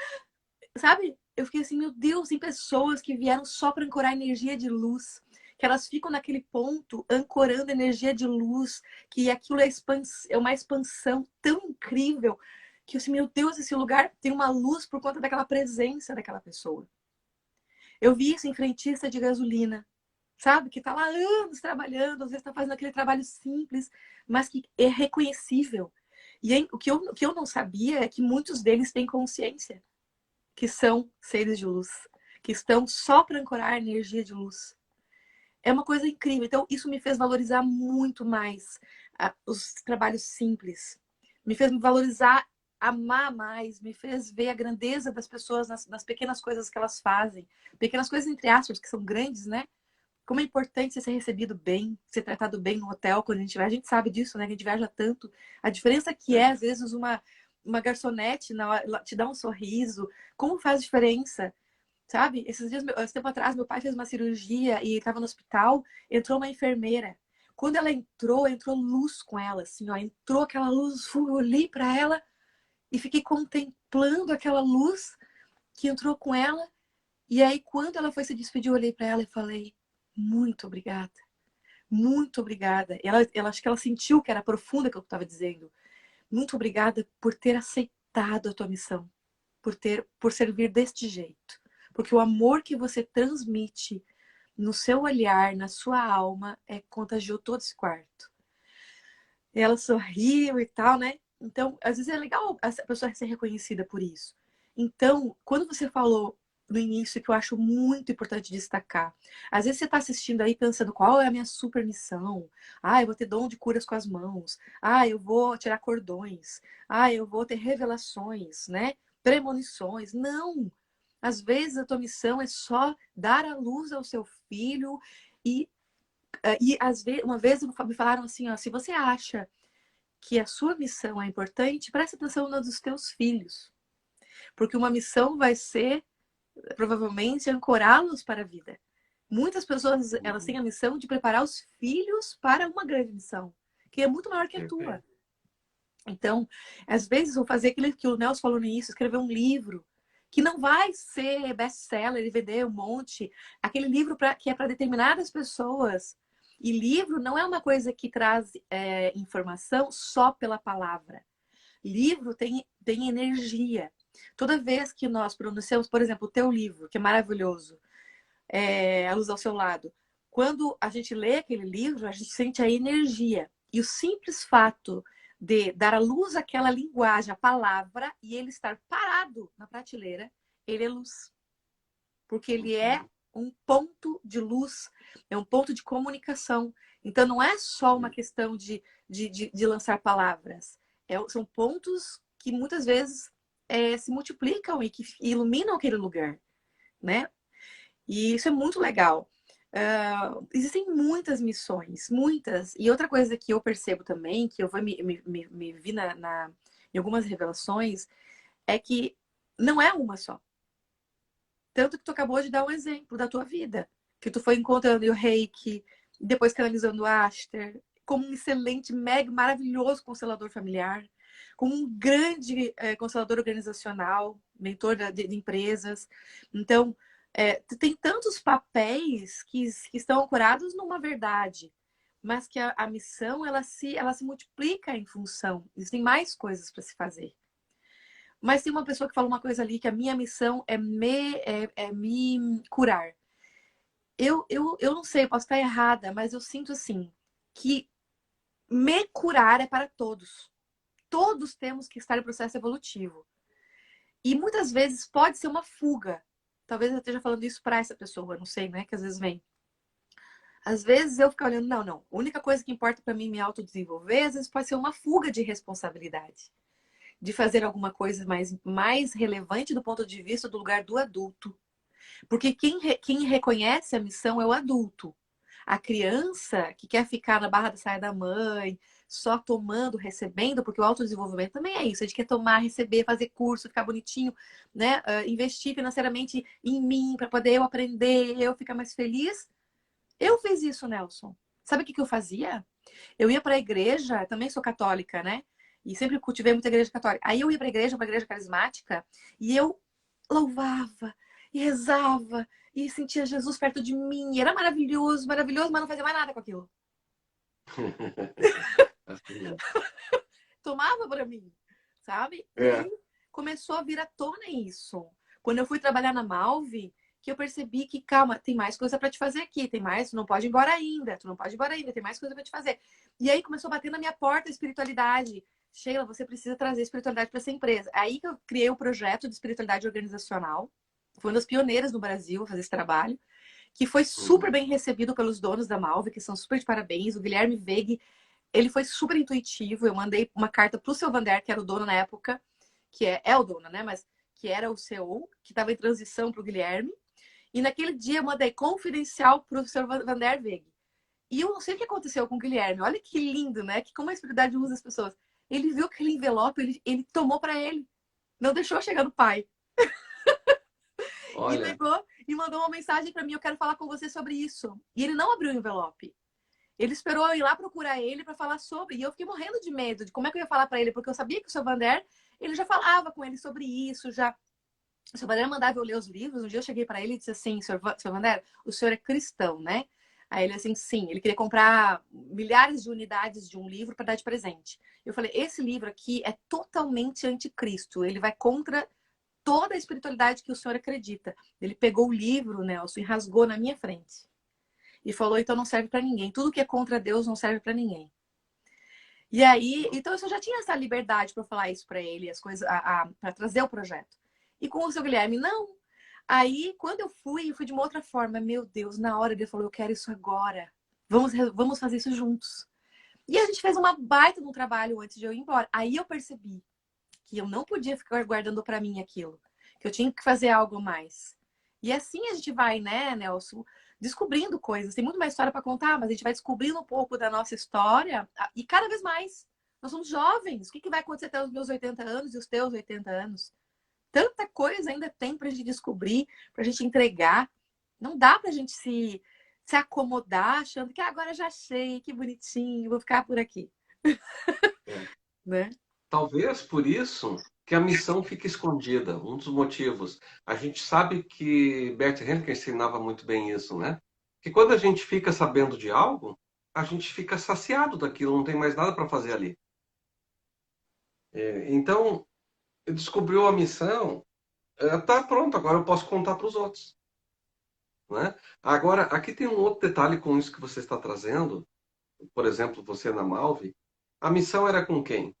sabe? Eu fiquei assim, meu Deus, tem pessoas que vieram só para ancorar energia de luz, que elas ficam naquele ponto ancorando energia de luz, que aquilo é uma expansão tão incrível que eu assim, meu Deus, esse lugar tem uma luz por conta daquela presença daquela pessoa. Eu vi isso em frentista de gasolina, sabe? Que tá lá anos trabalhando, às vezes tá fazendo aquele trabalho simples, mas que é reconhecível. E aí, o que eu não sabia é que muitos deles têm consciência que são seres de luz, que estão só para ancorar a energia de luz. É uma coisa incrível. Então, isso me fez valorizar muito mais os trabalhos simples. Me fez valorizar, amar mais, me fez ver a grandeza das pessoas nas pequenas coisas que elas fazem. Pequenas coisas, entre aspas, que são grandes, né? Como é importante você ser recebido bem, ser tratado bem no hotel quando a gente vai. A gente sabe disso, né? Que a gente viaja tanto. A diferença que é, às vezes, uma garçonete te dá um sorriso. Como faz diferença? Sabe? Esse tempo atrás, meu pai fez uma cirurgia e estava no hospital, entrou uma enfermeira. Quando ela entrou luz com ela, assim, ó, entrou aquela luz, eu olhei para ela e fiquei contemplando aquela luz que entrou com ela. E aí, quando ela foi se despedir, eu olhei para ela e falei: muito obrigada, muito obrigada. Ela acho que ela sentiu que era profunda que eu estava dizendo. Muito obrigada por ter aceitado a tua missão, por servir deste jeito. Porque o amor que você transmite no seu olhar, na sua alma, contagiou todo esse quarto. E ela sorriu e tal, né? Então, às vezes é legal a pessoa ser reconhecida por isso. Então, quando você falou no início, que eu acho muito importante destacar, às vezes você está assistindo aí pensando qual é a minha super missão. Ah, eu vou ter dom de curas com as mãos. Ah, eu vou tirar cordões. Ah, eu vou ter revelações, né? Premonições. Não! Às vezes a tua missão é só dar a luz ao seu filho e às vezes, uma vez me falaram assim, ó, se você acha que a sua missão é importante, preste atenção na dos teus filhos. Porque uma missão vai ser, provavelmente, ancorá-los para a vida. Muitas pessoas, elas têm a missão de preparar os filhos para uma grande missão, que é muito maior que a tua. Então, às vezes, vou fazer aquilo que o Nelson falou no início, escrever um livro, que não vai ser best-seller e vender um monte. Aquele livro que é para determinadas pessoas. E livro não é uma coisa que traz informação só pela palavra. Livro tem energia. Toda vez que nós pronunciamos, por exemplo, o teu livro, que é maravilhoso, A Luz ao Seu Lado, quando a gente lê aquele livro, a gente sente a energia. E o simples fato de dar à luz àquela linguagem, a palavra, e ele estar parado na prateleira, ele é luz. Porque ele é um ponto de luz, é um ponto de comunicação. Então, não é só uma questão de lançar palavras. São pontos que muitas vezes se multiplicam e que iluminam aquele lugar, né? E isso é muito legal. Existem muitas missões, muitas. E outra coisa que eu percebo também, que eu vou me vi em algumas revelações, é que não é uma só. Tanto que tu acabou de dar um exemplo da tua vida. Que tu foi encontrando o Reiki, depois canalizando o Aster, como um excelente, mega, maravilhoso constelador familiar, como um grande constelador organizacional, mentor de empresas. Então, tu tem tantos papéis que estão ancorados numa verdade, mas que a missão ela se multiplica em função. Existem mais coisas para se fazer. Mas tem uma pessoa que falou uma coisa ali, que a minha missão é me curar. Eu não sei, eu posso estar errada, mas eu sinto assim, que me curar é para todos. Todos temos que estar em processo evolutivo. E muitas vezes pode ser uma fuga. Talvez eu esteja falando isso para essa pessoa, não sei, né? Que às vezes vem. Às vezes eu fico olhando, não. A única coisa que importa para mim me autodesenvolver, às vezes pode ser uma fuga de responsabilidade. De fazer alguma coisa mais relevante do ponto de vista do lugar do adulto. Porque quem reconhece a missão é o adulto. A criança que quer ficar na barra da saia da mãe, só tomando, recebendo, porque o autodesenvolvimento também é isso. A gente quer tomar, receber, fazer curso, ficar bonitinho, né? Investir financeiramente em mim para poder eu aprender, eu ficar mais feliz. Eu fiz isso, Nelson. Sabe o que eu fazia? Eu ia para a igreja, também sou católica, né? E sempre cultivei muita igreja católica. Aí eu ia para a igreja carismática, e eu louvava, e rezava, e sentia Jesus perto de mim. E era maravilhoso, maravilhoso, mas não fazia mais nada com aquilo. Tomava para mim, sabe? E aí começou a vir à tona isso. Quando eu fui trabalhar na Malve, que eu percebi que, calma, tem mais coisa para te fazer aqui, tem mais, tu não pode ir embora ainda, tem mais coisa para te fazer. E aí começou a bater na minha porta a espiritualidade. Sheila, você precisa trazer espiritualidade para essa empresa. Aí que eu criei o projeto de espiritualidade organizacional. Foi uma das pioneiras no Brasil a fazer esse trabalho, que foi super bem recebido pelos donos da Malve, que são super de parabéns. O Guilherme Veig, ele foi super intuitivo. Eu mandei uma carta pro seu Vander, que era o dono na época, que é o dono, né? Mas que era o CEO, que estava em transição pro Guilherme. E naquele dia eu mandei confidencial pro seu Vander Veig. E eu não sei o que aconteceu com o Guilherme. Olha que lindo, né? Que como a espiritualidade usa as pessoas. Ele viu aquele envelope, ele tomou para ele. Não deixou chegar no pai. Olha. E pegou e mandou uma mensagem para mim: eu quero falar com você sobre isso. E ele não abriu o envelope. Ele esperou eu ir lá procurar ele para falar sobre. E eu fiquei morrendo de medo de como é que eu ia falar para ele, porque eu sabia que o seu Vander, ele já falava com ele sobre isso, já. O seu Vander mandava eu ler os livros. Um dia eu cheguei para ele e disse assim: seu Vander, o senhor é cristão, né? Aí ele assim, sim. Ele queria comprar milhares de unidades de um livro para dar de presente. Eu falei: esse livro aqui é totalmente anticristo. Ele vai contra toda a espiritualidade que o senhor acredita. Ele pegou o livro, Nelson, e rasgou na minha frente. E falou: então não serve para ninguém. Tudo que é contra Deus não serve para ninguém. E aí, então eu já tinha essa liberdade para falar isso para ele, as coisas, para trazer o projeto. E com o seu Guilherme, não. Aí, quando eu fui de uma outra forma. Meu Deus, na hora ele falou: eu quero isso agora. Vamos fazer isso juntos. E a gente fez uma baita no trabalho antes de eu ir embora. Aí eu percebi que eu não podia ficar guardando para mim aquilo. Que eu tinha que fazer algo mais. E assim a gente vai, né, Nelson, descobrindo coisas. Tem muito mais história para contar, mas a gente vai descobrindo um pouco da nossa história e cada vez mais. Nós somos jovens. O que vai acontecer até os meus 80 anos e os teus 80 anos? Tanta coisa ainda tem para a gente descobrir, para a gente entregar. Não dá para a gente se acomodar achando que agora já achei, que bonitinho, vou ficar por aqui. Né? Talvez por isso que a missão fica escondida. Um dos motivos. A gente sabe que Bert Hellinger ensinava muito bem isso, né? Que quando a gente fica sabendo de algo, a gente fica saciado daquilo, não tem mais nada para fazer ali. Então, descobriu a missão, tá pronto, agora eu posso contar para os outros, né? Agora, aqui tem um outro detalhe com isso que você está trazendo. Por exemplo, você na Malve, a missão era com quem?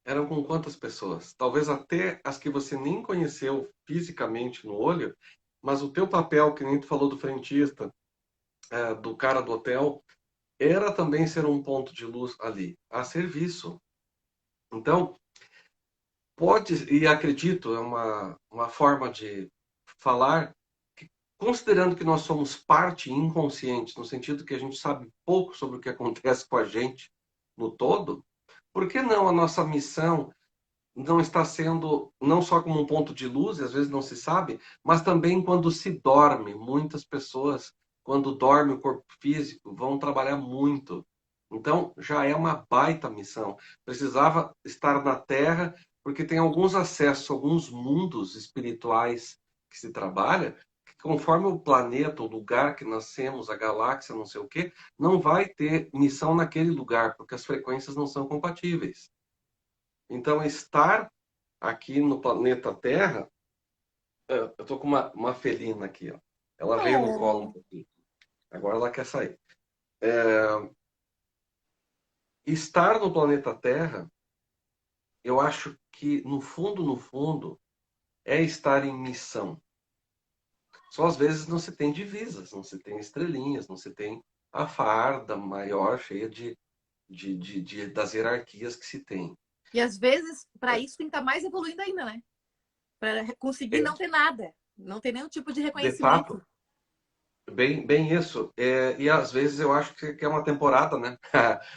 Eram com quantas pessoas? Talvez até as que você nem conheceu fisicamente no olho, mas o teu papel, que nem tu falou do frentista, do cara do hotel, era também ser um ponto de luz ali, a serviço. Então, pode, e acredito, é uma forma de falar, que, considerando que nós somos parte inconsciente, no sentido que a gente sabe pouco sobre o que acontece com a gente no todo, por que não a nossa missão não está sendo não só como um ponto de luz, e às vezes não se sabe, mas também quando se dorme. Muitas pessoas, quando dorme o corpo físico, vão trabalhar muito. Então, já é uma baita missão. Precisava estar na Terra, porque tem alguns acessos, alguns mundos espirituais que se trabalha, que conforme o planeta, o lugar que nascemos, a galáxia, não sei o quê, não vai ter missão naquele lugar, porque as frequências não são compatíveis. Então, estar aqui no planeta Terra, eu tô com uma felina aqui, ó. Ela veio no colo um Oh. pouquinho. Agora ela quer sair. Estar no planeta Terra, eu acho que no fundo, é estar em missão. Só às vezes não se tem divisas, não se tem estrelinhas, não se tem a farda maior, cheia das hierarquias que se tem. E às vezes, para isso, tem que estar mais evoluindo ainda, né? Para conseguir É, não ter nada, não ter nenhum tipo de de fato, reconhecimento. bem isso. E às vezes eu acho que é uma temporada, né?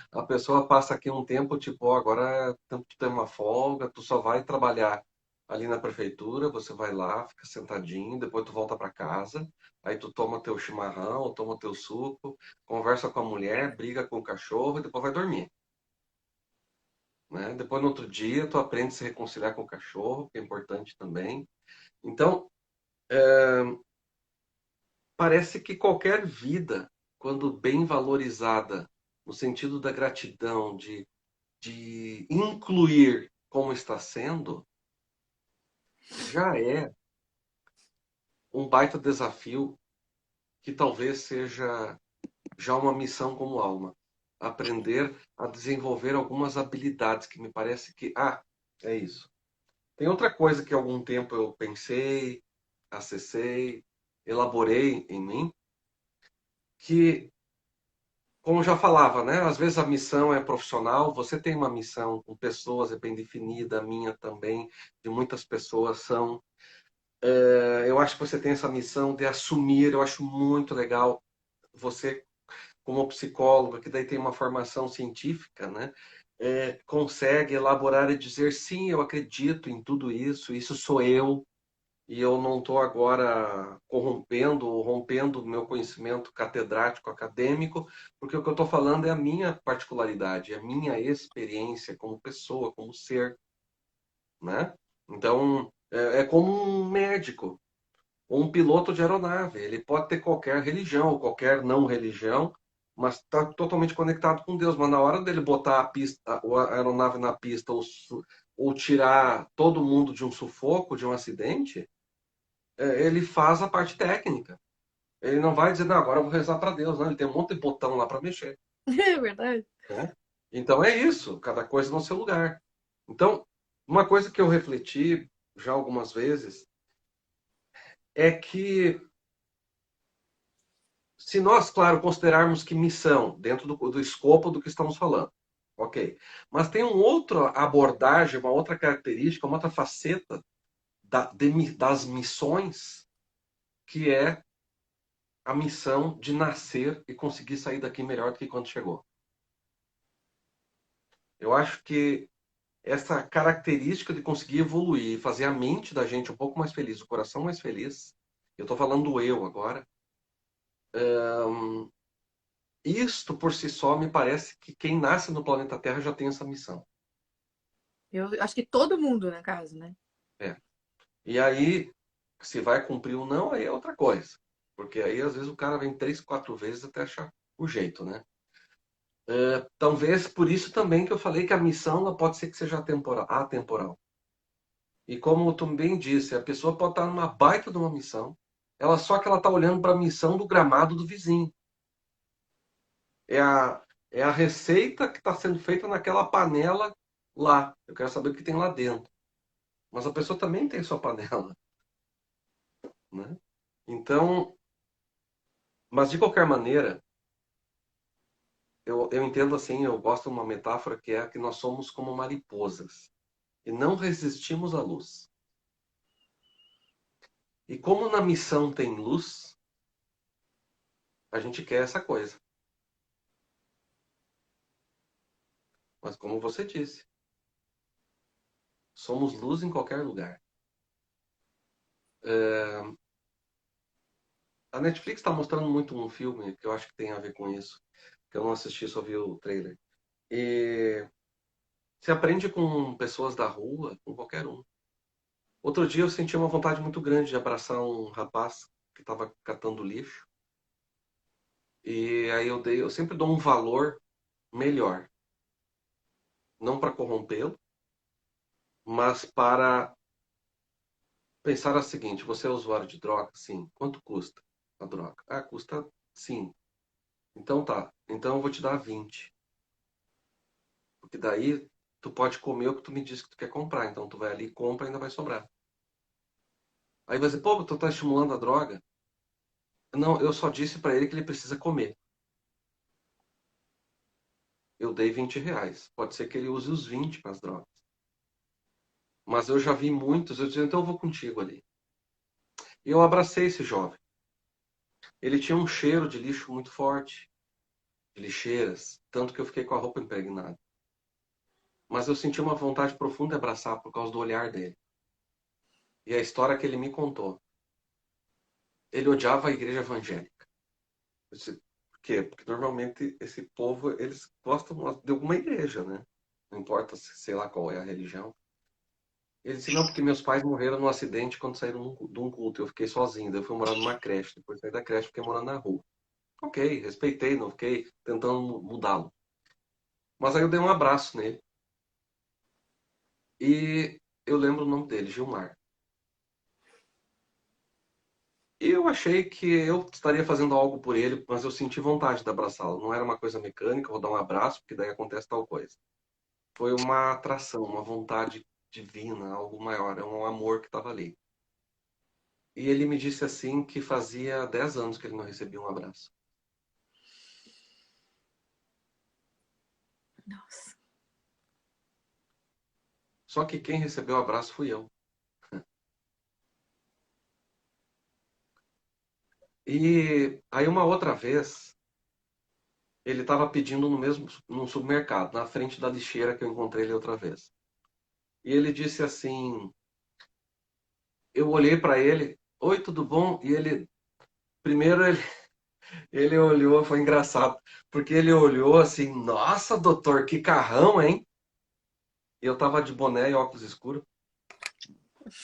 A pessoa passa aqui um tempo, tipo, ó, agora é tempo de ter uma folga, tu só vai trabalhar ali na prefeitura, você vai lá, fica sentadinho, depois tu volta para casa, aí tu toma teu chimarrão, toma teu suco, conversa com a mulher, briga com o cachorro e depois vai dormir, né? Depois no outro dia tu aprende a se reconciliar com o cachorro, que é importante também. Então, parece que qualquer vida, quando bem valorizada, no sentido da gratidão, de incluir como está sendo, já é um baita desafio que talvez seja já uma missão como alma. Aprender a desenvolver algumas habilidades que me parece que, é isso. Tem outra coisa que há algum tempo eu pensei, acessei, elaborei em mim, que como já falava, né? Às vezes a missão é profissional, você tem uma missão com pessoas, é bem definida, a minha também, de muitas pessoas são. Eu acho que você tem essa missão de assumir, eu acho muito legal você, como psicóloga, que daí tem uma formação científica, né? Consegue elaborar e dizer, sim, eu acredito em tudo isso sou eu, e eu não estou agora corrompendo ou rompendo o meu conhecimento catedrático acadêmico, porque o que eu estou falando é a minha particularidade, é a minha experiência como pessoa, como ser, né? Então, é como um médico ou um piloto de aeronave. Ele pode ter qualquer religião ou qualquer não religião, mas está totalmente conectado com Deus. Mas na hora dele botar a pista, a aeronave na pista ou tirar todo mundo de um sufoco, de um acidente, ele faz a parte técnica. Ele não vai dizer, não, agora eu vou rezar para Deus. Não, ele tem um monte de botão lá para mexer. É verdade. Né? Então é isso, cada coisa no seu lugar. Então, uma coisa que eu refleti já algumas vezes é que, se nós, claro, considerarmos que missão, dentro do escopo do que estamos falando, ok. Mas tem uma outra abordagem, uma outra característica, uma outra faceta das missões, que é a missão de nascer e conseguir sair daqui melhor do que quando chegou. Eu acho que essa característica de conseguir evoluir e fazer a mente da gente um pouco mais feliz, o coração mais feliz, eu estou falando do eu agora, isto por si só me parece que quem nasce no planeta Terra já tem essa missão. Eu acho que todo mundo, no caso, né? É. E aí, se vai cumprir ou não, aí é outra coisa. Porque aí, às vezes, o cara vem 3, 4 vezes até achar o jeito, né? Talvez por isso também que eu falei que a missão ela pode ser que seja atemporal. E como tu bem disse, a pessoa pode estar numa baita de uma missão, só que ela está olhando para a missão do gramado do vizinho. É a, é a receita que está sendo feita naquela panela lá. Eu quero saber o que tem lá dentro. Mas a pessoa também tem sua panela, né? Então, mas de qualquer maneira, eu entendo assim, eu gosto de uma metáfora que é que nós somos como mariposas e não resistimos à luz. E como na missão tem luz, a gente quer essa coisa. Mas como você disse, somos luz em qualquer lugar. A Netflix está mostrando muito um filme que eu acho que tem a ver com isso, que eu não assisti, só vi o trailer. E se aprende com pessoas da rua, com qualquer um. Outro dia eu senti uma vontade muito grande de abraçar um rapaz que estava catando lixo. E aí eu sempre dou um valor melhor, não para corrompê-lo, mas para pensar o seguinte: você é usuário de droga? Sim. Quanto custa a droga? Ah, custa 5. Então tá. Então eu vou te dar 20. Porque daí tu pode comer o que tu me disse que tu quer comprar. Então tu vai ali, compra e ainda vai sobrar. Aí vai dizer, pô, tu tá estimulando a droga? Não, eu só disse para ele que ele precisa comer. Eu dei R$ 20. Pode ser que ele use os 20 para as drogas. Mas eu já vi muitos, eu disse, então eu vou contigo ali. E eu abracei esse jovem. Ele tinha um cheiro de lixo muito forte, de lixeiras, tanto que eu fiquei com a roupa impregnada. Mas eu senti uma vontade profunda de abraçar por causa do olhar dele. E a história que ele me contou. Ele odiava a igreja evangélica. Eu disse, por quê? Porque normalmente esse povo, eles gostam de alguma igreja, né? Não importa, sei lá qual é a religião. Ele disse, não, porque meus pais morreram num acidente quando saíram de um culto. Eu fiquei sozinho, daí eu fui morar numa creche. Depois saí da creche, fiquei morando na rua. Ok, respeitei, não fiquei tentando mudá-lo. Mas aí eu dei um abraço nele. E eu lembro o nome dele, Gilmar. E eu achei que eu estaria fazendo algo por ele, mas eu senti vontade de abraçá-lo. Não era uma coisa mecânica, vou dar um abraço, porque daí acontece tal coisa. Foi uma atração, uma vontade divina, algo maior, é um amor que estava ali. E ele me disse assim que fazia 10 anos que ele não recebia um abraço. Nossa. Só que quem recebeu o abraço fui eu. E aí uma outra vez, ele estava pedindo num supermercado, na frente da lixeira que eu encontrei ele outra vez. E ele disse assim, eu olhei para ele, oi, tudo bom? E ele, primeiro ele olhou, foi engraçado, porque ele olhou assim, nossa, doutor, que carrão, hein? E eu tava de boné e óculos escuros.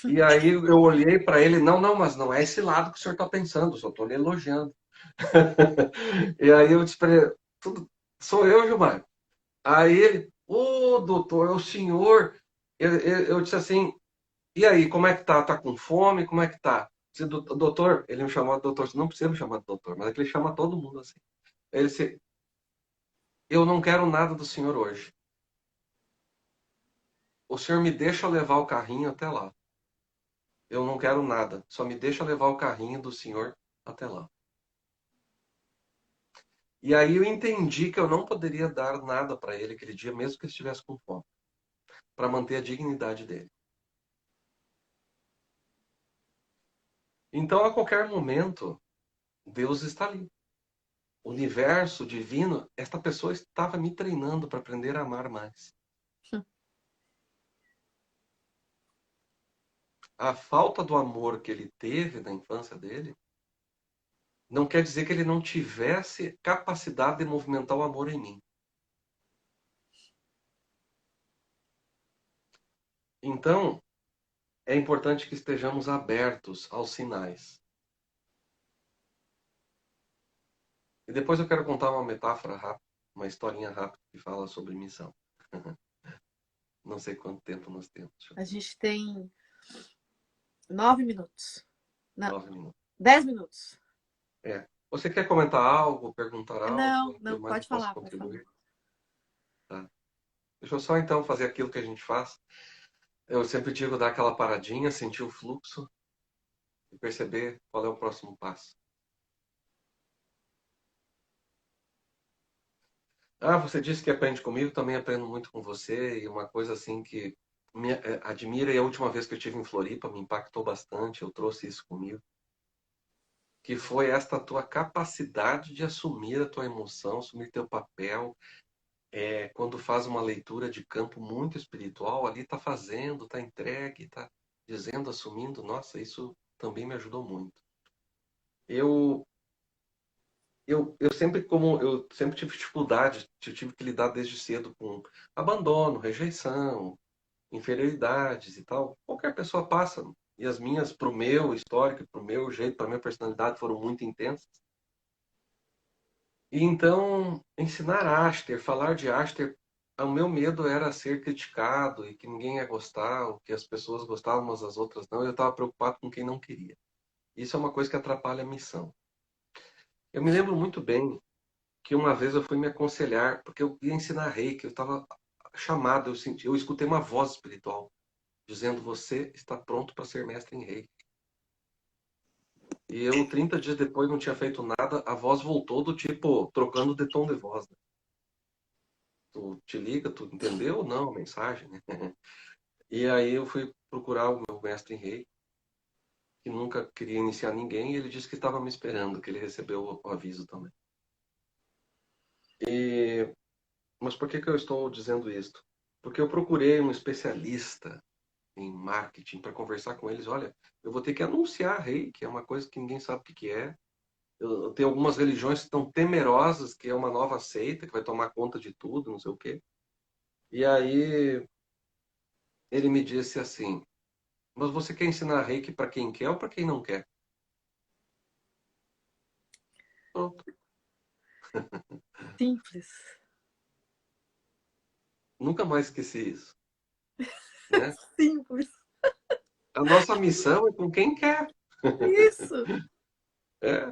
E aí eu olhei para ele, não, não, mas não é esse lado que o senhor tá pensando, só tô lhe elogiando. E aí eu disse para ele, sou eu, Gilmar. Aí ele, ô, doutor, é o senhor. Eu disse assim, e aí, como é que tá? Tá com fome? Como é que tá? Disse, doutor, ele me chamou de doutor, não precisa me chamar de doutor, mas é que ele chama todo mundo assim. Ele disse, eu não quero nada do senhor hoje. O senhor me deixa levar o carrinho até lá. Eu não quero nada, só me deixa levar o carrinho do senhor até lá. E aí eu entendi que eu não poderia dar nada para ele aquele dia, mesmo que ele estivesse com fome, para manter a dignidade dele. Então, a qualquer momento, Deus está ali. O universo divino, esta pessoa estava me treinando para aprender a amar mais. A falta do amor que ele teve na infância dele não quer dizer que ele não tivesse capacidade de movimentar o amor em mim. Então, é importante que estejamos abertos aos sinais. E depois eu quero contar uma metáfora rápida, uma historinha rápida que fala sobre missão. Não sei quanto tempo nós temos. A gente tem 9 minutos. Não, 9 minutos. 10 minutos. É. Você quer comentar algo, perguntar algo? Não, Eu não, mais pode posso falar, pode falar. contribuir? Tá. Deixa eu só então fazer aquilo que a gente faz. Eu sempre digo dar aquela paradinha, sentir o fluxo e perceber qual é o próximo passo. Ah, você disse que aprende comigo, também aprendo muito com você. E uma coisa assim que me admira, e a última vez que eu estive em Floripa me impactou bastante, eu trouxe isso comigo, que foi esta tua capacidade de assumir a tua emoção, assumir teu papel. Quando faz uma leitura de campo muito espiritual, ali está fazendo, está entregue, está dizendo, assumindo. Nossa, isso também me ajudou muito. Eu, eu sempre tive dificuldade, eu tive que lidar desde cedo com abandono, rejeição, inferioridades e tal. Qualquer pessoa passa. E as minhas, pro meu histórico, pro meu jeito, pra minha personalidade, foram muito intensas. E então, ensinar Aster, falar de Aster, o meu medo era ser criticado e que ninguém ia gostar, ou que as pessoas gostavam umas das outras não. Eu estava preocupado com quem não queria. Isso é uma coisa que atrapalha a missão. Eu me lembro muito bem que uma vez eu fui me aconselhar, porque eu ia ensinar reiki, eu estava chamado, eu escutei uma voz espiritual dizendo: você está pronto para ser mestre em reiki. E eu, 30 dias depois, não tinha feito nada, a voz voltou do tipo, trocando de tom de voz, né? Tu te liga, tu entendeu ou não a mensagem, né? E aí eu fui procurar o meu mestre em reiki, que nunca queria iniciar ninguém, e ele disse que estava me esperando, que ele recebeu o aviso também. Mas por que eu estou dizendo isto? Porque eu procurei um especialista em marketing para conversar com eles. Olha, eu vou ter que anunciar reiki, é uma coisa que ninguém sabe o que é. Eu tenho algumas religiões que estão temerosas, que é uma nova seita, que vai tomar conta de tudo, não sei o quê. E aí ele me disse assim: mas você quer ensinar reiki para quem quer ou para quem não quer? Pronto. Simples. Nunca mais esqueci isso, né? Simples. A nossa missão é com quem quer. Isso.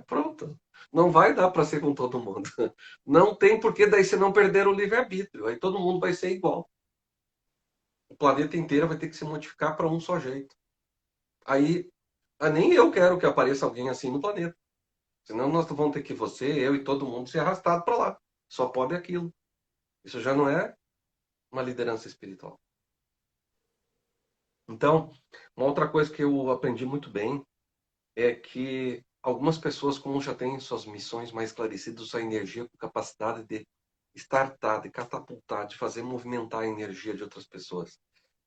Pronto. Não vai dar para ser com todo mundo. Não tem porque daí se não perder o livre-arbítrio. Aí todo mundo vai ser igual. O planeta inteiro vai ter que se modificar para um só jeito. Aí, nem eu quero que apareça alguém assim no planeta. Senão nós vamos ter que você, eu e todo mundo ser arrastado para lá. Só pode aquilo. Isso já não é uma liderança espiritual. Então, uma outra coisa que eu aprendi muito bem é que algumas pessoas, como já têm suas missões mais esclarecidas, sua energia com capacidade de startar, de catapultar, de fazer movimentar a energia de outras pessoas.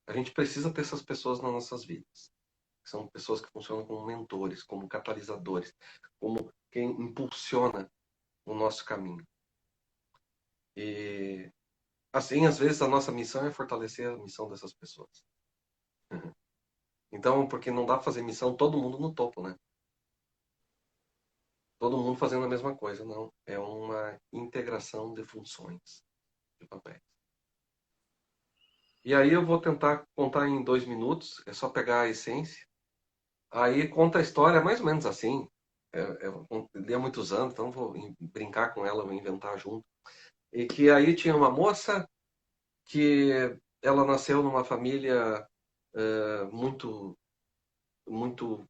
A gente precisa ter essas pessoas nas nossas vidas. São pessoas que funcionam como mentores, como catalisadores, como quem impulsiona o nosso caminho. E assim, às vezes a nossa missão é fortalecer a missão dessas pessoas. Então, porque não dá para fazer missão todo mundo no topo, né? Todo mundo fazendo a mesma coisa, não. É uma integração de funções, de papéis. E aí eu vou tentar contar em 2 minutos, é só pegar a essência. Aí conta a história mais ou menos assim. Eu li há muitos anos, então vou brincar com ela, vou inventar junto. E que aí tinha uma moça que ela nasceu numa família muito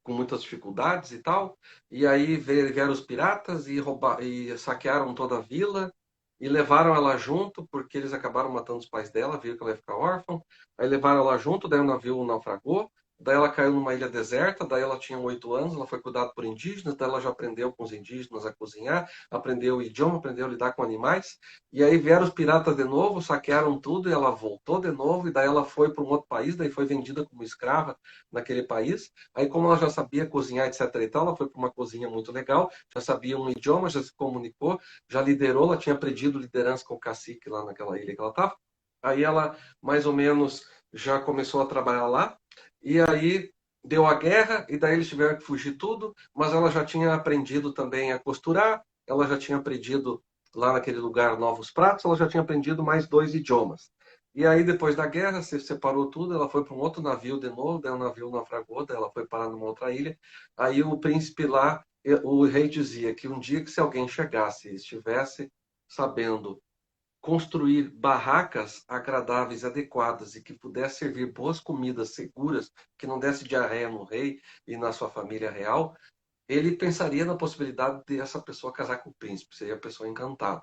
com muitas dificuldades e tal. E aí vieram os piratas e saquearam toda a vila e levaram ela junto, porque eles acabaram matando os pais dela, viram que ela ia ficar órfã. Aí levaram ela junto, daí o navio naufragou. Daí ela caiu numa ilha deserta, daí ela tinha 8 anos, ela foi cuidada por indígenas, daí ela já aprendeu com os indígenas a cozinhar, aprendeu o idioma, aprendeu a lidar com animais. E aí vieram os piratas de novo, saquearam tudo e ela voltou de novo, e daí ela foi para um outro país, daí foi vendida como escrava naquele país. Aí como ela já sabia cozinhar, etc e tal, ela foi para uma cozinha muito legal, já sabia um idioma, já se comunicou, já liderou, ela tinha aprendido liderança com o cacique lá naquela ilha que ela estava. Aí ela, mais ou menos, já começou a trabalhar lá. E aí deu a guerra, e daí eles tiveram que fugir tudo, mas ela já tinha aprendido também a costurar, ela já tinha aprendido lá naquele lugar Novos Pratos, ela já tinha aprendido mais 2 idiomas. E aí, depois da guerra, se separou tudo, ela foi para um outro navio de novo, daí o navio naufragou, daí ela foi parar numa outra ilha. Aí o príncipe lá, o rei dizia que um dia que se alguém chegasse e estivesse sabendo construir barracas agradáveis, adequadas e que pudesse servir boas comidas seguras, que não desse diarreia no rei e na sua família real, ele pensaria na possibilidade de essa pessoa casar com o príncipe, seria a pessoa encantada.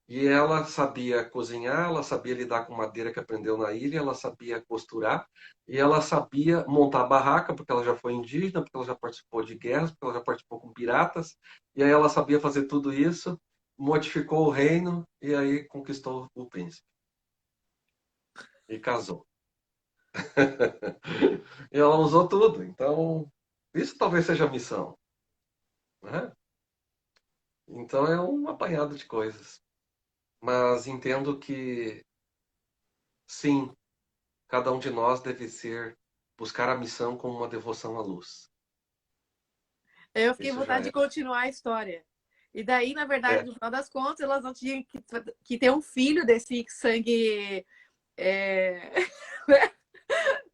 E ela sabia cozinhar, ela sabia lidar com madeira que aprendeu na ilha, ela sabia costurar, e ela sabia montar barraca, porque ela já foi indígena, porque ela já participou de guerras, porque ela já participou com piratas, e aí ela sabia fazer tudo isso, modificou o reino, e aí conquistou o príncipe. E casou. E ela usou tudo, então isso talvez seja a missão, né? Então é um apanhado de coisas. Mas entendo que, sim, cada um de nós deve ser buscar a missão com uma devoção à luz. Eu fiquei com Isso já vontade de é. continuar a história. E daí, na verdade, É no final das contas, elas não tinham que ter um filho desse sangue é,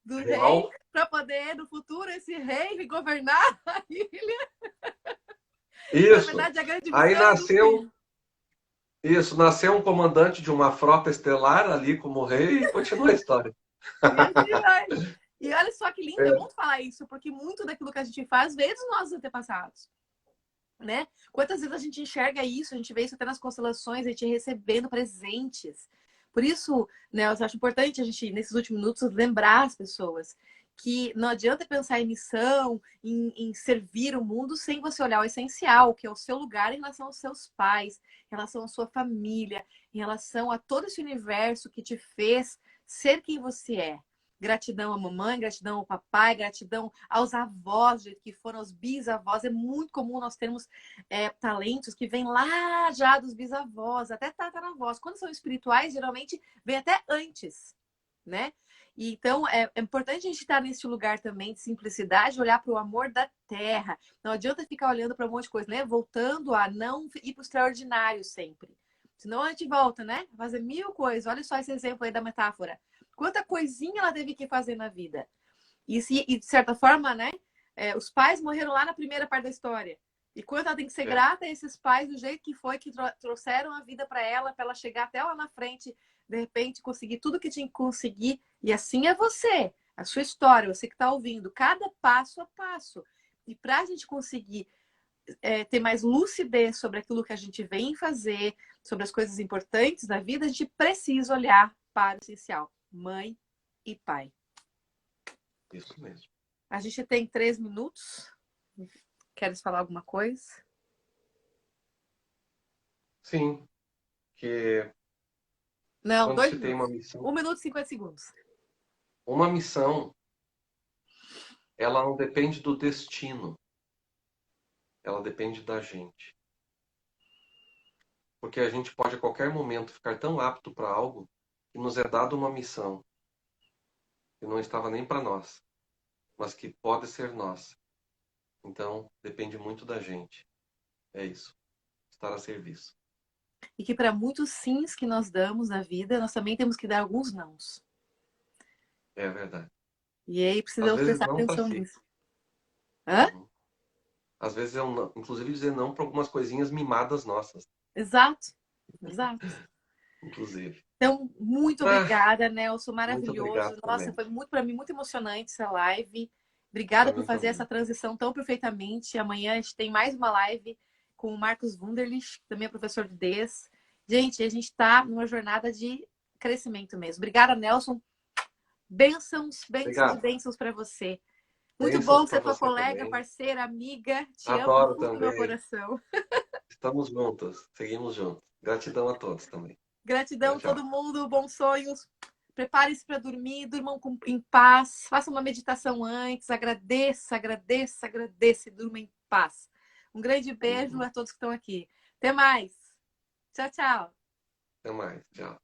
do rei real. para poder, no futuro, esse rei governar a ilha. Na Isso. verdade, a grande Aí missão é do nasceu filho. isso, nasceu um comandante de uma frota estelar ali como rei e continua a história. E assim vai. E olha só que lindo, é É, bom falar isso, porque muito daquilo que a gente faz veio dos nossos antepassados. Né? Quantas vezes a gente enxerga isso, a gente vê isso até nas constelações, a gente recebendo presentes. Por isso, né, eu acho importante a gente, nesses últimos minutos, lembrar as pessoas que não adianta pensar em missão, em servir o mundo sem você olhar o essencial, que é o seu lugar em relação aos seus pais, em relação à sua família, em relação a todo esse universo que te fez ser quem você é. Gratidão à mamãe, gratidão ao papai, gratidão aos avós, que foram os bisavós. É muito comum nós termos talentos que vêm lá já dos bisavós, até tataravós. Quando são espirituais, geralmente vem até antes, né? E, então, é importante a gente estar nesse lugar também de simplicidade, olhar para o amor da terra. Não adianta ficar olhando para um monte de coisa, né? Voltando a não ir para o extraordinário sempre. Senão a gente volta, né? Fazer mil coisas. Olha só esse exemplo aí da metáfora. Quanta coisinha ela teve que fazer na vida. E de certa forma, né? Os pais morreram lá na primeira parte da história. E quanto ela tem que ser é, grata a esses pais do jeito que foi, que trouxeram a vida para ela chegar até lá na frente, de repente conseguir tudo que tinha que conseguir. E assim é você, a sua história, você que está ouvindo, cada passo a passo. E para a gente conseguir ter mais lucidez sobre aquilo que a gente vem fazer, sobre as coisas importantes da vida, a gente precisa olhar para o essencial: mãe e pai. isso mesmo. A gente tem 3 minutos. Queres falar alguma coisa? Sim, que Não, quando 2 se tem minutos. uma missão, 1 minuto e 50 segundos. uma missão, ela não depende do destino, ela depende da gente. Porque a gente pode a qualquer momento ficar tão apto para algo que nos é dado uma missão que não estava nem para nós, mas que pode ser nossa. Então, depende muito da gente. É isso. Estar a serviço. E que para muitos sims que nós damos na vida, nós também temos que dar alguns nãos. É verdade. E aí Às precisamos vezes prestar não para atenção si. nisso. Hã? Uhum. Às vezes eu não, inclusive dizer não para algumas coisinhas mimadas nossas, Exato. Exato. inclusive. Então, muito Ah, obrigada, Nelson. muito Maravilhoso. obrigado Nossa, também. foi muito para mim muito emocionante essa live. Para Obrigada por mim fazer essa também. transição tão perfeitamente. Amanhã a gente tem mais uma live com o Marcos Wunderlich, que também é professor de DES. Gente, a gente está numa jornada de crescimento mesmo. Obrigada, Nelson. Bênçãos, bênçãos e Obrigado. bênçãos para você. Muito Bênçãos bom para ser tua você colega, também. parceira, amiga. Te amo Adoro muito no meu também. coração. Estamos juntos. Seguimos juntos. Gratidão a todos também. Gratidão Tchau, a todo tchau. mundo, bons sonhos. Prepare-se para dormir, durmam em paz, faça uma meditação antes, agradeça, agradeça, agradeça e durma em paz. Um grande beijo Uhum. a todos que estão aqui. Até mais. Tchau, tchau. Até mais. Tchau.